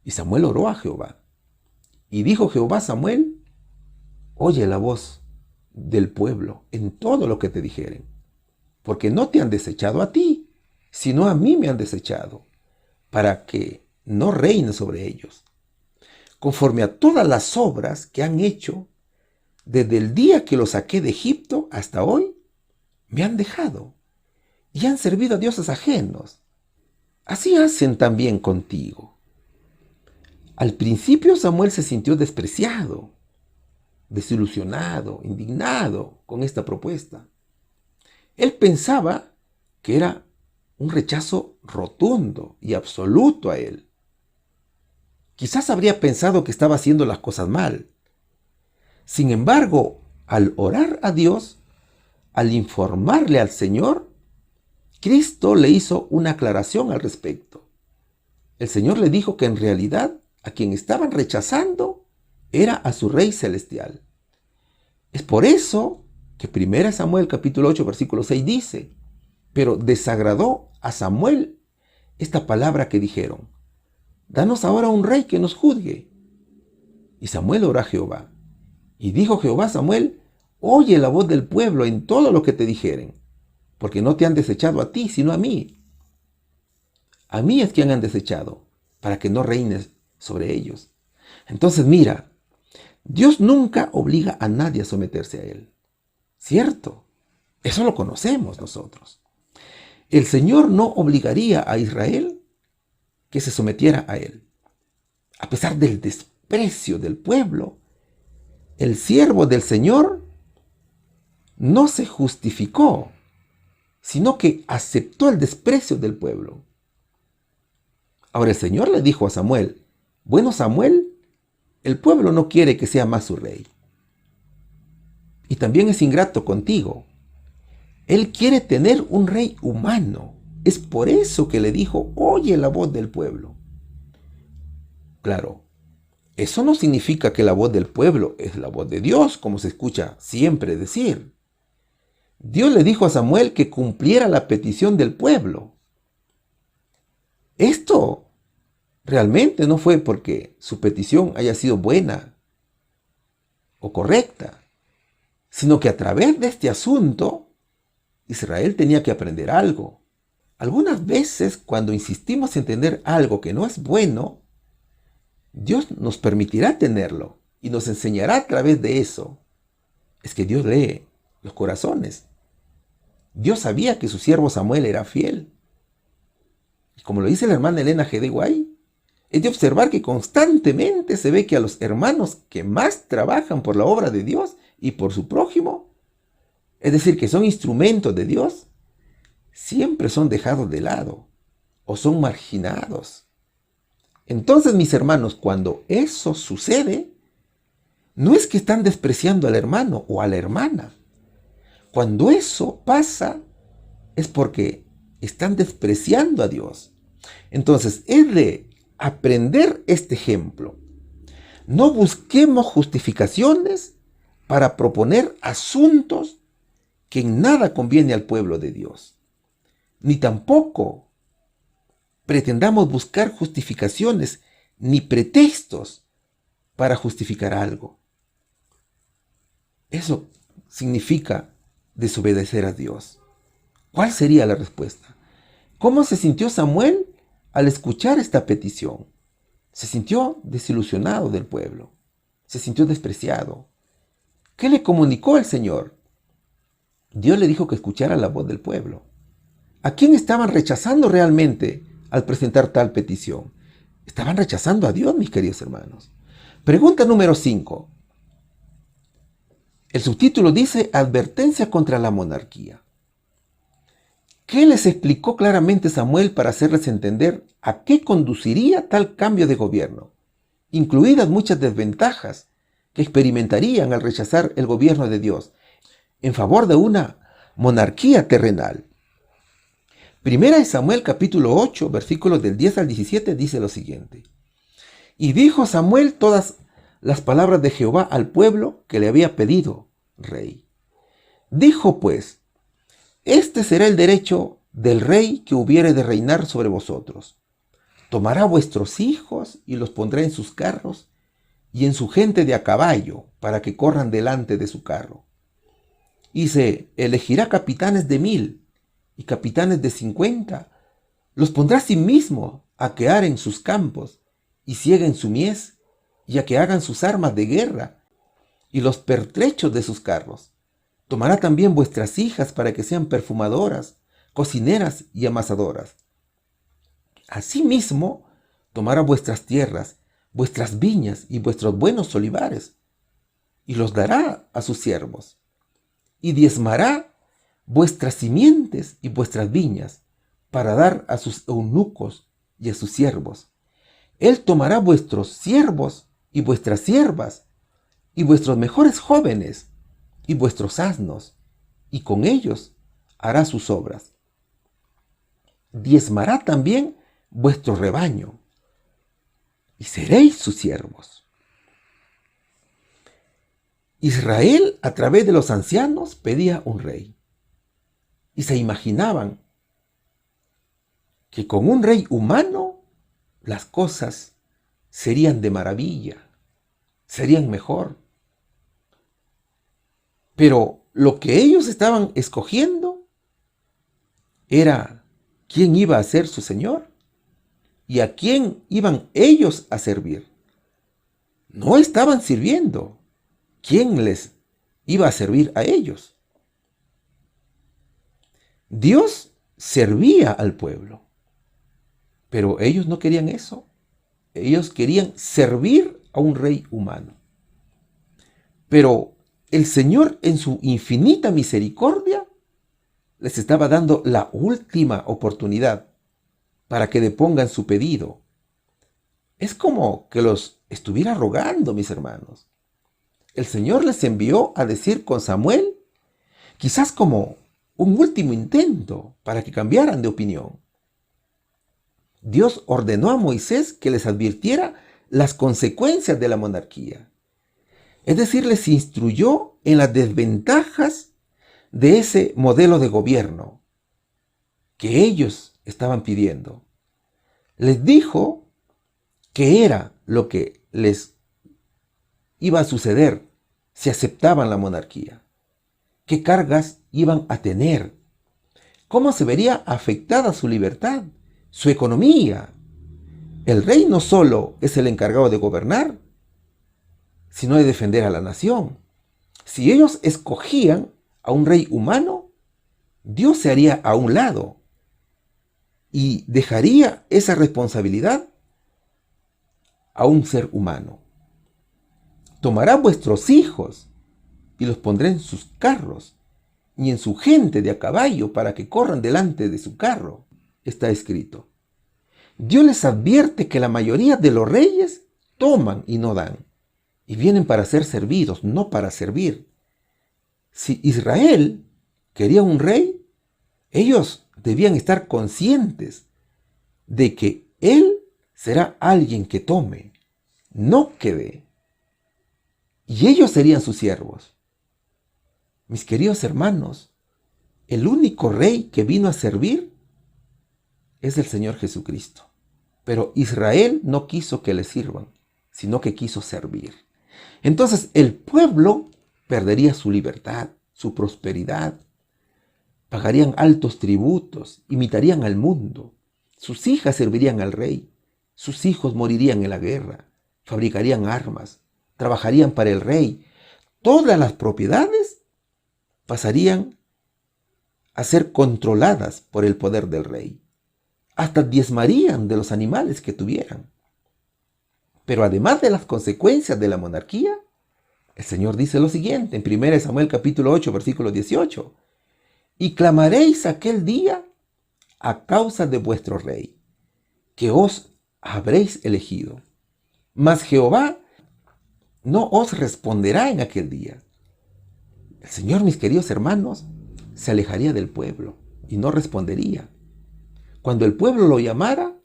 Y Samuel oró a Jehová. Y dijo Jehová a Samuel: oye la voz del pueblo en todo lo que te dijeren, porque no te han desechado a ti, sino a mí me han desechado, para que no reine sobre ellos, conforme a todas las obras que han hecho desde el día que los saqué de Egipto hasta hoy. Me han dejado y han servido a dioses ajenos. Así hacen también contigo. Al principio Samuel se sintió despreciado, desilusionado, indignado con esta propuesta. Él pensaba que era un rechazo rotundo y absoluto a él. Quizás habría pensado que estaba haciendo las cosas mal. Sin embargo, al orar a Dios, al informarle al Señor, Cristo le hizo una aclaración al respecto. El Señor le dijo que en realidad a quien estaban rechazando era a su Rey Celestial. Es por eso que 1 Samuel capítulo 8 versículo 6 dice: pero desagradó a Samuel esta palabra que dijeron: danos ahora un rey que nos juzgue. Y Samuel oró a Jehová. Y dijo Jehová a Samuel: oye la voz del pueblo en todo lo que te dijeren, porque no te han desechado a ti, sino a mí. A mí es quien han desechado, para que no reines sobre ellos. Entonces mira, Dios nunca obliga a nadie a someterse a Él. ¿Cierto? Eso lo conocemos nosotros. El Señor no obligaría a Israel que se sometiera a Él. A pesar del desprecio del pueblo, el siervo del Señor no se justificó, sino que aceptó el desprecio del pueblo. Ahora el Señor le dijo a Samuel: bueno, Samuel, el pueblo no quiere que sea más su rey. Y también es ingrato contigo. Él quiere tener un rey humano. Es por eso que le dijo: oye la voz del pueblo. Claro, eso no significa que la voz del pueblo es la voz de Dios, como se escucha siempre decir. Dios le dijo a Samuel que cumpliera la petición del pueblo. Esto realmente no fue porque su petición haya sido buena o correcta, sino que a través de este asunto, Israel tenía que aprender algo. Algunas veces, cuando insistimos en tener algo que no es bueno, Dios nos permitirá tenerlo y nos enseñará a través de eso. Es que Dios lee los corazones. Dios sabía que su siervo Samuel era fiel. Y como lo dice la hermana Elena G. de Guay, es de observar que constantemente se ve que a los hermanos que más trabajan por la obra de Dios y por su prójimo, es decir, que son instrumentos de Dios, siempre son dejados de lado o son marginados. Entonces, mis hermanos, cuando eso sucede, no es que están despreciando al hermano o a la hermana. Cuando eso pasa, es porque están despreciando a Dios. Entonces, es de aprender este ejemplo. No busquemos justificaciones para proponer asuntos que en nada conviene al pueblo de Dios. Ni tampoco pretendamos buscar justificaciones ni pretextos para justificar algo. Eso significa desobedecer a Dios. ¿Cuál sería la respuesta? ¿Cómo se sintió Samuel al escuchar esta petición? Se sintió desilusionado del pueblo. Se sintió despreciado. ¿Qué le comunicó el Señor? Dios le dijo que escuchara la voz del pueblo. ¿A quién estaban rechazando realmente al presentar tal petición? Estaban rechazando a Dios, mis queridos hermanos. Pregunta número 5. El subtítulo dice: advertencia contra la monarquía. ¿Qué les explicó claramente Samuel para hacerles entender a qué conduciría tal cambio de gobierno, incluidas muchas desventajas que experimentarían al rechazar el gobierno de Dios en favor de una monarquía terrenal? Primera de Samuel capítulo 8, versículos del 10 al 17 dice lo siguiente. Y dijo Samuel todas las palabras de Jehová al pueblo que le había pedido rey. Dijo pues, este será el derecho del rey que hubiere de reinar sobre vosotros. Tomará vuestros hijos y los pondrá en sus carros y en su gente de a caballo para que corran delante de su carro. Y se elegirá capitanes de 1000 y capitanes de 50. Los pondrá a sí mismo a que aren sus campos y cieguen su mies y a que hagan sus armas de guerra y los pertrechos de sus carros. Tomará también vuestras hijas para que sean perfumadoras, cocineras y amasadoras. Asimismo, tomará vuestras tierras, vuestras viñas y vuestros buenos olivares, y los dará a sus siervos. Y diezmará vuestras simientes y vuestras viñas, para dar a sus eunucos y a sus siervos. Él tomará vuestros siervos y vuestras siervas, y vuestros mejores jóvenes, y vuestros asnos, y con ellos hará sus obras. Diezmará también vuestro rebaño, y seréis sus siervos. Israel, a través de los ancianos, pedía un rey. Y se imaginaban que con un rey humano las cosas serían de maravilla, serían mejor. Pero lo que ellos estaban escogiendo era quién iba a ser su Señor y a quién iban ellos a servir. No estaban sirviendo. ¿Quién les iba a servir a ellos? Dios servía al pueblo, pero ellos no querían eso. Ellos querían servir a un rey humano. Pero el Señor, en su infinita misericordia, les estaba dando la última oportunidad para que depongan su pedido. Es como que los estuviera rogando, mis hermanos. El Señor les envió a decir con Samuel, quizás como un último intento para que cambiaran de opinión. Dios ordenó a Moisés que les advirtiera las consecuencias de la monarquía. Es decir, les instruyó en las desventajas de ese modelo de gobierno que ellos estaban pidiendo. Les dijo que era lo que les iba a suceder si aceptaban la monarquía, qué cargas iban a tener, cómo se vería afectada su libertad, su economía. El rey no solo es el encargado de gobernar, sino de defender a la nación. Si ellos escogían a un rey humano, Dios se haría a un lado y dejaría esa responsabilidad a un ser humano. Tomará vuestros hijos y los pondrá en sus carros y en su gente de a caballo para que corran delante de su carro. Está escrito. Dios les advierte que la mayoría de los reyes toman y no dan, y vienen para ser servidos, no para servir. Si Israel quería un rey, ellos debían estar conscientes de que él será alguien que tome, no que dé. Y ellos serían sus siervos. Mis queridos hermanos, el único rey que vino a servir es el Señor Jesucristo. Pero Israel no quiso que le sirvan, sino que quiso servir. Entonces el pueblo perdería su libertad, su prosperidad. Pagarían altos tributos, imitarían al mundo. Sus hijas servirían al rey. Sus hijos morirían en la guerra. Fabricarían armas. Trabajarían para el rey. Todas las propiedades pasarían a ser controladas por el poder del rey. Hasta diezmarían de los animales que tuvieran. Pero además de las consecuencias de la monarquía, el Señor dice lo siguiente en 1 Samuel capítulo 8, versículo 18. Y clamaréis aquel día a causa de vuestro rey, que os habréis elegido. Mas Jehová no os responderá en aquel día. El Señor, mis queridos hermanos, se alejaría del pueblo y no respondería. Cuando el pueblo lo llamara,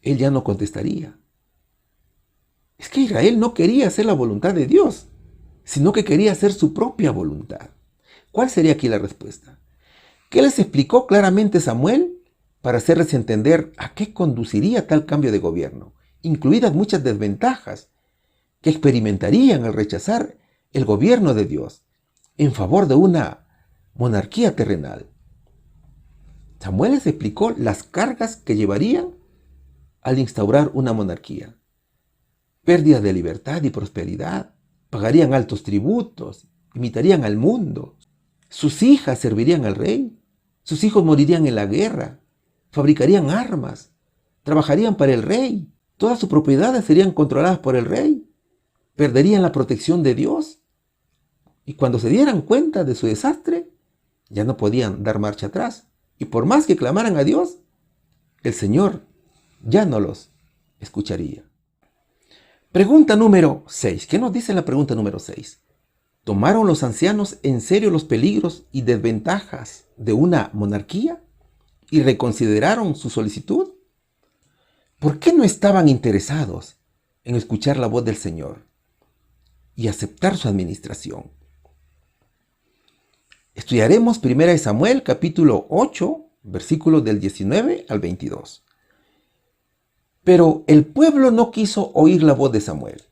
él ya no contestaría. Es que Israel no quería hacer la voluntad de Dios, sino que quería hacer su propia voluntad. ¿Cuál sería aquí la respuesta? ¿Qué les explicó claramente Samuel para hacerles entender a qué conduciría tal cambio de gobierno, incluidas muchas desventajas que experimentarían al rechazar el gobierno de Dios en favor de una monarquía terrenal? Samuel les explicó las cargas que llevarían al instaurar una monarquía. Pérdida de libertad y prosperidad, pagarían altos tributos, imitarían al mundo, sus hijas servirían al rey, sus hijos morirían en la guerra, fabricarían armas, trabajarían para el rey, todas sus propiedades serían controladas por el rey, perderían la protección de Dios, y cuando se dieran cuenta de su desastre, ya no podían dar marcha atrás, y por más que clamaran a Dios, el Señor ya no los escucharía. Pregunta número 6. ¿Qué nos dice la pregunta número 6? ¿Tomaron los ancianos en serio los peligros y desventajas de una monarquía y reconsideraron su solicitud? ¿Por qué no estaban interesados en escuchar la voz del Señor y aceptar su administración? Estudiaremos 1 Samuel capítulo 8, versículos del 19 al 22. Pero el pueblo no quiso oír la voz de Samuel.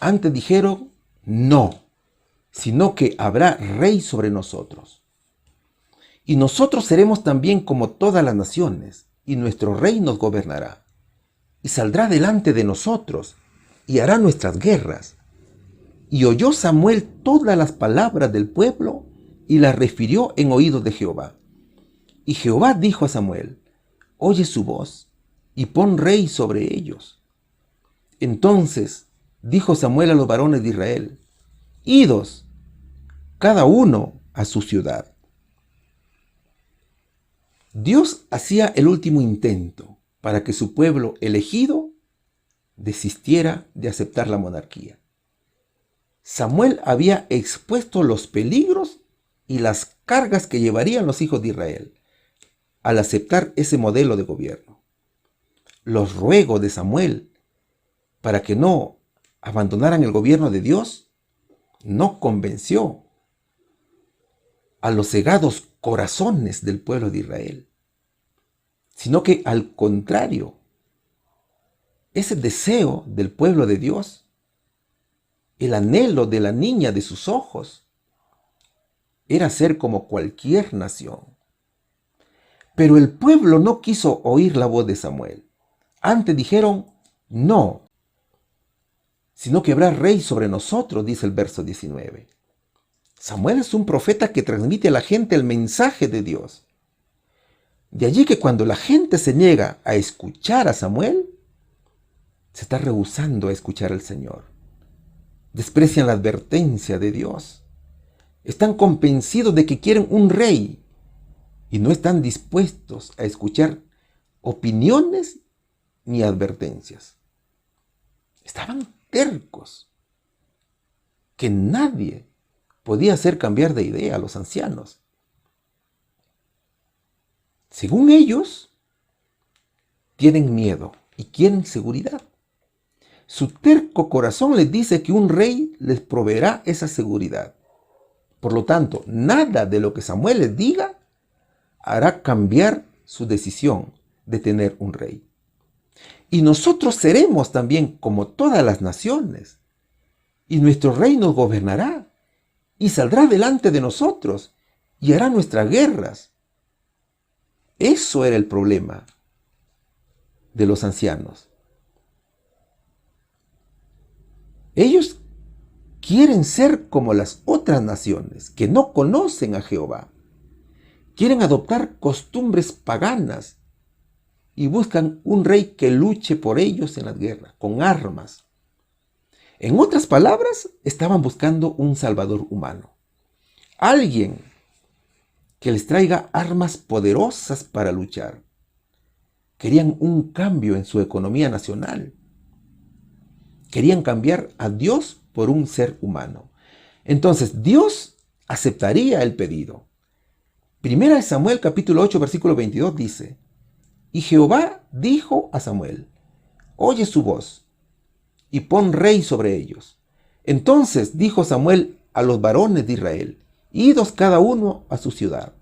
Antes dijeron, no, sino que habrá rey sobre nosotros. Y nosotros seremos también como todas las naciones, y nuestro rey nos gobernará. Y saldrá delante de nosotros, y hará nuestras guerras. Y oyó Samuel todas las palabras del pueblo, y las refirió en oídos de Jehová. Y Jehová dijo a Samuel, oye su voz, y pon rey sobre ellos. Entonces dijo Samuel a los varones de Israel, idos, cada uno a su ciudad. Dios hacía el último intento para que su pueblo elegido desistiera de aceptar la monarquía. Samuel había expuesto los peligros y las cargas que llevarían los hijos de Israel al aceptar ese modelo de gobierno. Los ruegos de Samuel para que no abandonaran el gobierno de Dios no convenció a los cegados corazones del pueblo de Israel, sino que al contrario, ese deseo del pueblo de Dios, el anhelo de la niña de sus ojos, era ser como cualquier nación. Pero el pueblo no quiso oír la voz de Samuel. Antes dijeron, no, sino que habrá rey sobre nosotros, dice el verso 19. Samuel es un profeta que transmite a la gente el mensaje de Dios. De allí que cuando la gente se niega a escuchar a Samuel, se está rehusando a escuchar al Señor. Desprecian la advertencia de Dios. Están convencidos de que quieren un rey y no están dispuestos a escuchar opiniones ni advertencias. Estaban tercos, que nadie podía hacer cambiar de idea a los ancianos. Según ellos, tienen miedo y quieren seguridad. Su terco corazón les dice que un rey les proveerá esa seguridad. Por lo tanto, nada de lo que Samuel les diga hará cambiar su decisión de tener un rey. Y nosotros seremos también como todas las naciones, y nuestro rey nos gobernará, y saldrá delante de nosotros, y hará nuestras guerras. Eso era el problema de los ancianos. Ellos quieren ser como las otras naciones que no conocen a Jehová. Quieren adoptar costumbres paganas y buscan un rey que luche por ellos en las guerras, con armas. En otras palabras, estaban buscando un salvador humano. Alguien que les traiga armas poderosas para luchar. Querían un cambio en su economía nacional. Querían cambiar a Dios por un ser humano. Entonces Dios aceptaría el pedido. Primera de Samuel capítulo 8 versículo 22 dice: y Jehová dijo a Samuel: oye su voz y pon rey sobre ellos. Entonces dijo Samuel a los varones de Israel: idos cada uno a su ciudad.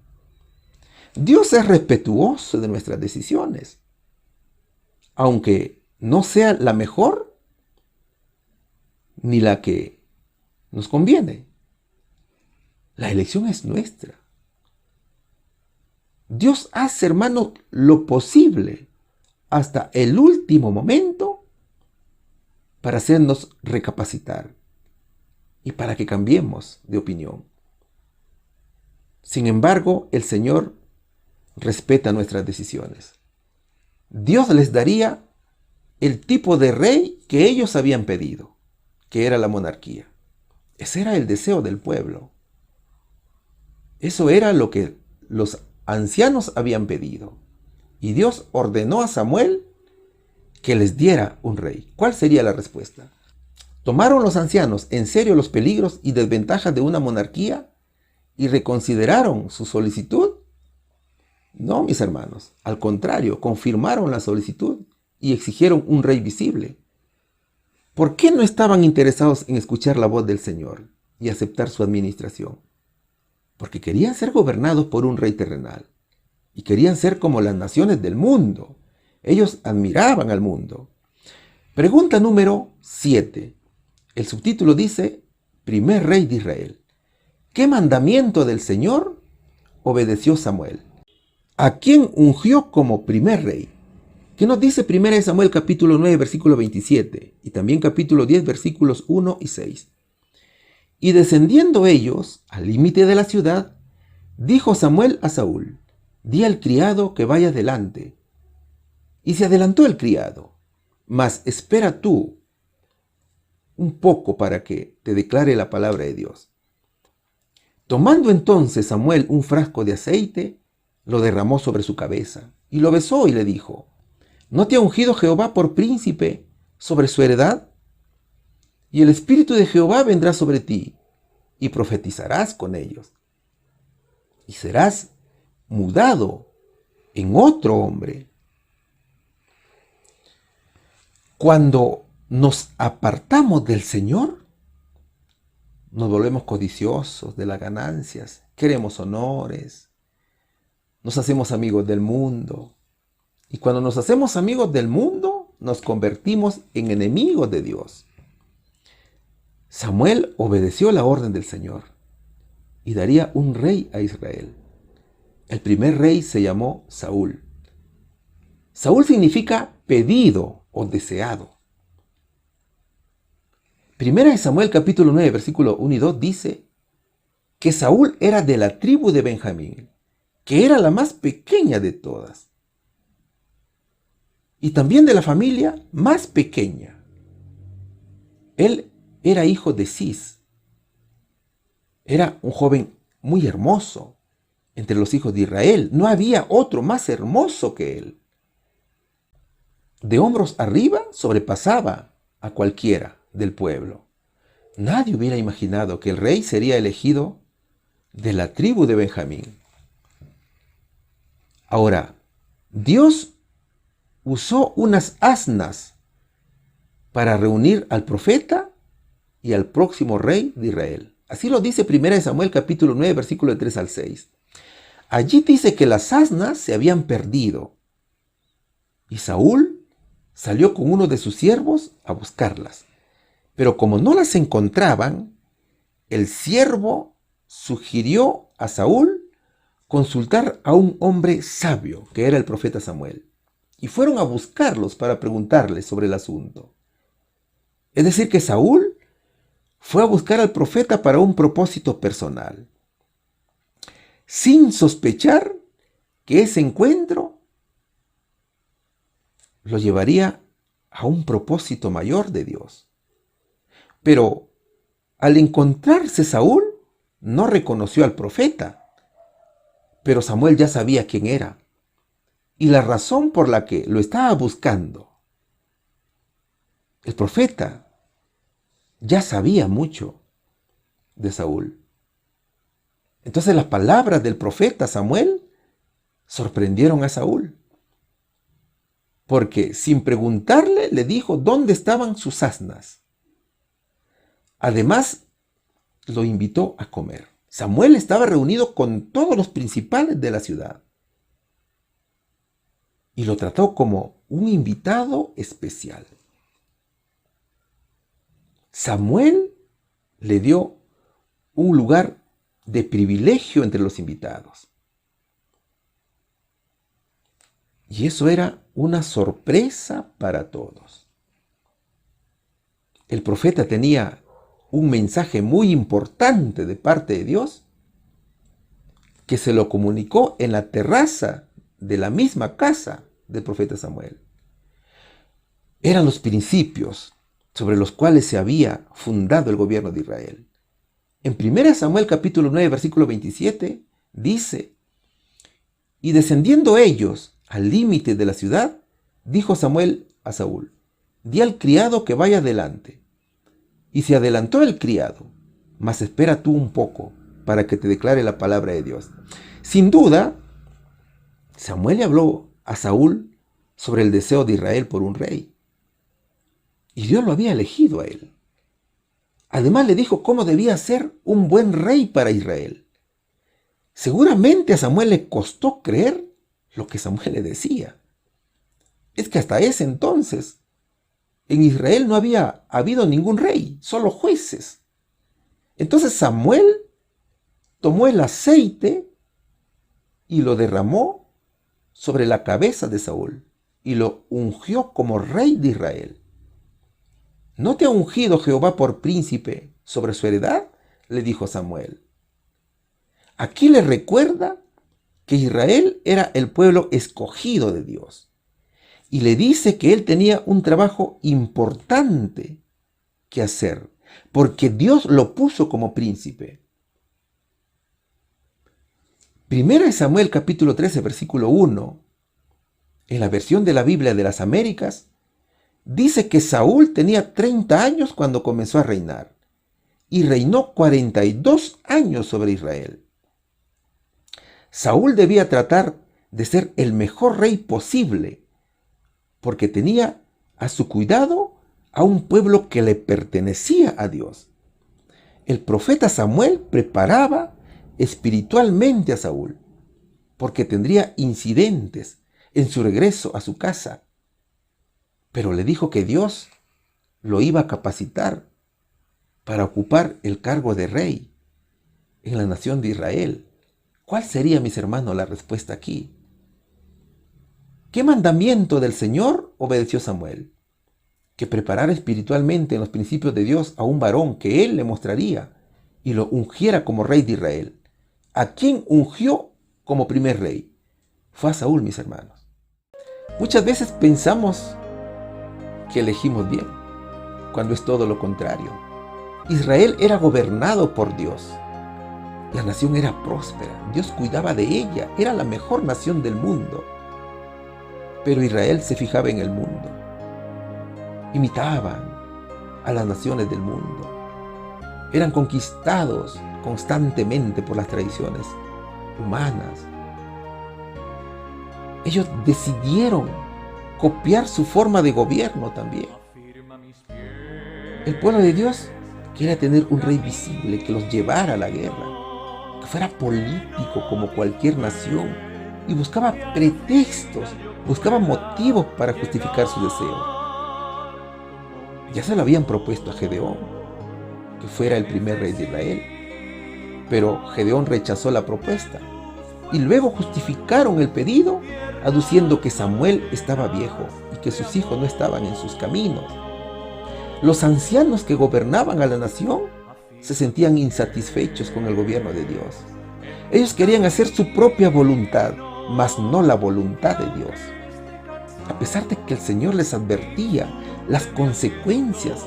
Dios es respetuoso de nuestras decisiones, aunque no sea la mejor ni la que nos conviene. La elección es nuestra. Dios hace, hermano, lo posible hasta el último momento para hacernos recapacitar y para que cambiemos de opinión. Sin embargo, el Señor respeta nuestras decisiones. Dios les daría el tipo de rey que ellos habían pedido, que era la monarquía. Ese era el deseo del pueblo. Eso era lo que los ancianos habían pedido. Y Dios ordenó a Samuel que les diera un rey. ¿Cuál sería la respuesta? ¿Tomaron los ancianos en serio los peligros y desventajas de una monarquía y reconsideraron su solicitud? No, mis hermanos. Al contrario, confirmaron la solicitud y exigieron un rey visible. ¿Por qué no estaban interesados en escuchar la voz del Señor y aceptar su administración? Porque querían ser gobernados por un rey terrenal y querían ser como las naciones del mundo. Ellos admiraban al mundo. Pregunta número 7. El subtítulo dice: primer rey de Israel. ¿Qué mandamiento del Señor obedeció Samuel? ¿A quién ungió como primer rey? ¿Qué nos dice 1 Samuel capítulo 9 versículo 27 y también capítulo 10 versículos 1 y 6? Y descendiendo ellos al límite de la ciudad, dijo Samuel a Saúl: di al criado que vaya delante. Y se adelantó el criado: mas espera tú un poco para que te declare la palabra de Dios. Tomando entonces Samuel un frasco de aceite, lo derramó sobre su cabeza y lo besó y le dijo: ¿no te ha ungido Jehová por príncipe sobre su heredad? Y el Espíritu de Jehová vendrá sobre ti, y profetizarás con ellos, y serás mudado en otro hombre. Cuando nos apartamos del Señor, nos volvemos codiciosos de las ganancias, queremos honores, nos hacemos amigos del mundo. Y cuando nos hacemos amigos del mundo, nos convertimos en enemigos de Dios. Samuel obedeció la orden del Señor y daría un rey a Israel. El primer rey se llamó Saúl. Saúl significa pedido o deseado. Primera de Samuel capítulo 9 versículo 1 y 2 dice que Saúl era de la tribu de Benjamín, que era la más pequeña de todas, y también de la familia más pequeña. Él era hijo de Cis. Era un joven muy hermoso entre los hijos de Israel. No había otro más hermoso que él. De hombros arriba sobrepasaba a cualquiera del pueblo. Nadie hubiera imaginado que el rey sería elegido de la tribu de Benjamín. Ahora, Dios usó unas asnas para reunir al profeta y al próximo rey de Israel. Así lo dice 1 Samuel capítulo 9 versículo 3 al 6. Allí dice que las asnas se habían perdido y Saúl salió con uno de sus siervos a buscarlas. Pero como no las encontraban, el siervo sugirió a Saúl consultar a un hombre sabio, que era el profeta Samuel, y fueron a buscarlos para preguntarles sobre el asunto. Es decir, que Saúl fue a buscar al profeta para un propósito personal, sin sospechar que ese encuentro lo llevaría a un propósito mayor de Dios. Pero al encontrarse Saúl, no reconoció al profeta, Pero Samuel ya sabía quién era y la razón por la que lo estaba buscando. El profeta ya sabía mucho de Saúl. Entonces las palabras del profeta Samuel sorprendieron a Saúl, porque sin preguntarle le dijo dónde estaban sus asnas. Además, lo invitó a comer. Samuel estaba reunido con todos los principales de la ciudad y lo trató como un invitado especial. Samuel le dio un lugar de privilegio entre los invitados. Y eso era una sorpresa para todos. El profeta tenía un mensaje muy importante de parte de Dios que se lo comunicó en la terraza de la misma casa del profeta Samuel. Eran los principios sobre los cuales se había fundado el gobierno de Israel. En 1 Samuel capítulo 9, versículo 27, dice: y descendiendo ellos al límite de la ciudad, dijo Samuel a Saúl: di al criado que vaya adelante. Y se adelantó el criado, mas espera tú un poco para que te declare la palabra de Dios. Sin duda, Samuel le habló a Saúl sobre el deseo de Israel por un rey. Y Dios lo había elegido a él. Además le dijo cómo debía ser un buen rey para Israel. Seguramente a Samuel le costó creer lo que Samuel le decía. Es que hasta ese entonces en Israel no había habido ningún rey, solo jueces. Entonces Samuel tomó el aceite y lo derramó sobre la cabeza de Saúl y lo ungió como rey de Israel. ¿No te ha ungido Jehová por príncipe sobre su heredad?, le dijo Samuel. Aquí le recuerda que Israel era el pueblo escogido de Dios. Y le dice que él tenía un trabajo importante que hacer, porque Dios lo puso como príncipe. 1 Samuel capítulo 13, versículo 1, en la versión de la Biblia de las Américas, dice que Saúl tenía 30 años cuando comenzó a reinar, y reinó 42 años sobre Israel. Saúl debía tratar de ser el mejor rey posible, porque tenía a su cuidado a un pueblo que le pertenecía a Dios. El profeta Samuel preparaba espiritualmente a Saúl, porque tendría incidentes en su regreso a su casa. Pero le dijo que Dios lo iba a capacitar para ocupar el cargo de rey en la nación de Israel. ¿Cuál sería, mis hermanos, la respuesta aquí? ¿Qué mandamiento del Señor obedeció Samuel? Que preparara espiritualmente en los principios de Dios a un varón que él le mostraría y lo ungiera como rey de Israel. ¿A quién ungió como primer rey? Fue a Saúl, mis hermanos. Muchas veces pensamos que elegimos bien, cuando es todo lo contrario. Israel era gobernado por Dios. La nación era próspera, Dios cuidaba de ella, era la mejor nación del mundo. Pero Israel se fijaba en el mundo. Imitaban a las naciones del mundo. Eran conquistados constantemente por las tradiciones humanas. Ellos decidieron copiar su forma de gobierno también. El pueblo de Dios quería tener un rey visible que los llevara a la guerra, que fuera político como cualquier nación, y buscaba pretextos, buscaba motivos para justificar su deseo. Ya se lo habían propuesto a Gedeón, que fuera el primer rey de Israel, pero Gedeón rechazó la propuesta y luego justificaron el pedido aduciendo que Samuel estaba viejo y que sus hijos no estaban en sus caminos. Los ancianos que gobernaban a la nación se sentían insatisfechos con el gobierno de Dios. Ellos querían hacer su propia voluntad, mas no la voluntad de Dios. A pesar de que el Señor les advertía las consecuencias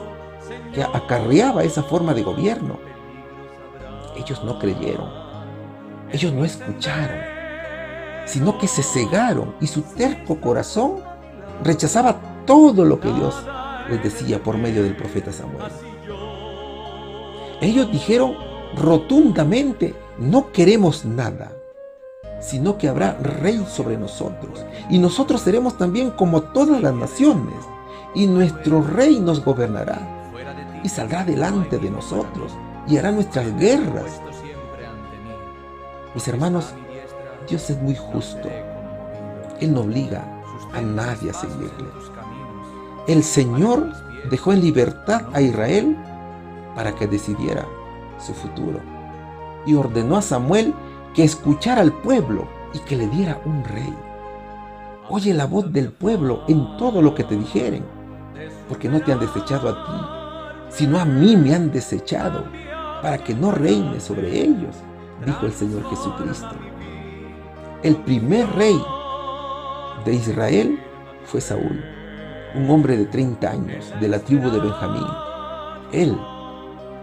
que acarreaba esa forma de gobierno, ellos no creyeron, ellos no escucharon. sino que se cegaron y su terco corazón rechazaba todo lo que Dios les decía por medio del profeta Samuel. Ellos dijeron rotundamente: no queremos nada, sino que habrá rey sobre nosotros, y nosotros seremos también como todas las naciones, y nuestro rey nos gobernará, y saldrá delante de nosotros, y hará nuestras guerras. Mis hermanos, Dios es muy justo. Él no obliga a nadie a seguirle. El Señor dejó en libertad a Israel para que decidiera su futuro, y ordenó a Samuel que escuchara al pueblo y que le diera un rey. Oye la voz del pueblo en todo lo que te dijeren, porque no te han desechado a ti, sino a mí me han desechado, para que no reine sobre ellos, dijo el Señor Jesucristo. El primer rey de Israel fue Saúl, un hombre de 30 años de la tribu de Benjamín. Él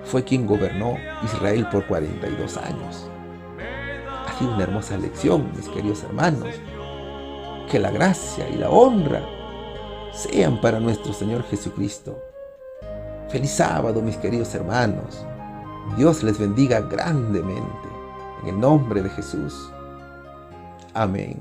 fue quien gobernó Israel por 42 años. Ha sido una hermosa lección, mis queridos hermanos. Que la gracia y la honra sean para nuestro Señor Jesucristo. Feliz sábado, mis queridos hermanos. Dios les bendiga grandemente. En el nombre de Jesús. Amén.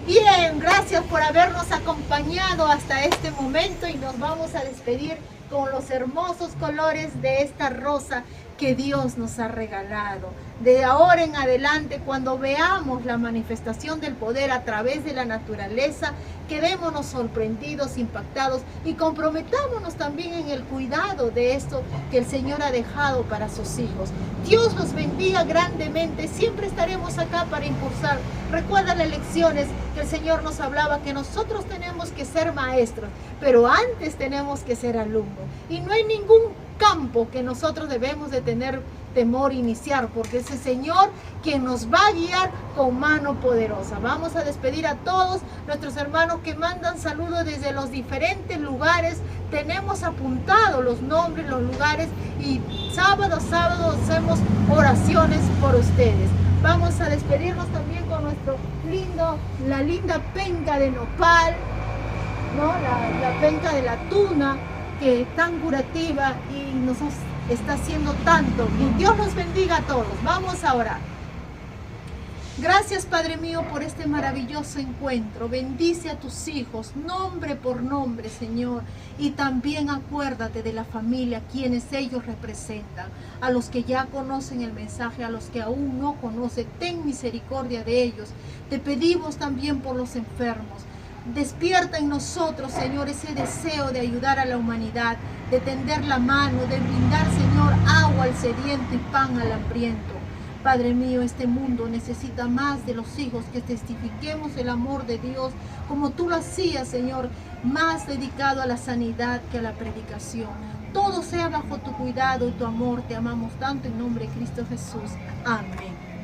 Bien, gracias por habernos acompañado hasta este momento, y nos vamos a despedir con los hermosos colores de esta rosa que Dios nos ha regalado. De ahora en adelante, cuando veamos la manifestación del poder a través de la naturaleza, quedémonos sorprendidos, impactados, y comprometámonos también en el cuidado de esto que el Señor ha dejado para sus hijos. Dios los bendiga grandemente. Siempre estaremos acá para impulsar. Recuerda las lecciones que el Señor nos hablaba, que nosotros tenemos que ser maestros, pero antes tenemos que ser alumnos. Y no hay ningún campo que nosotros debemos de tener temor iniciar, porque es el Señor quien nos va a guiar con mano poderosa. Vamos a despedir a todos nuestros hermanos que mandan saludos desde los diferentes lugares. Tenemos apuntados los nombres, los lugares, y sábado a sábado hacemos oraciones por ustedes. Vamos a despedirnos también con la linda penca de nopal, ¿no? La penca de la tuna, que es tan curativa y nos está haciendo tanto. Y Dios los bendiga a todos. Vamos a orar. Gracias, Padre mío, por este maravilloso encuentro. Bendice a tus hijos, nombre por nombre, Señor. Y también acuérdate de la familia, quienes ellos representan. A los que ya conocen el mensaje, a los que aún no conocen, ten misericordia de ellos. Te pedimos también por los enfermos. Despierta en nosotros, Señor, ese deseo de ayudar a la humanidad, de tender la mano, de brindar, Señor, agua al sediento y pan al hambriento. Padre mío, este mundo necesita más de los hijos, que testifiquemos el amor de Dios, como tú lo hacías, Señor, más dedicado a la sanidad que a la predicación. Todo sea bajo tu cuidado y tu amor. Te amamos tanto en nombre de Cristo Jesús. Amén.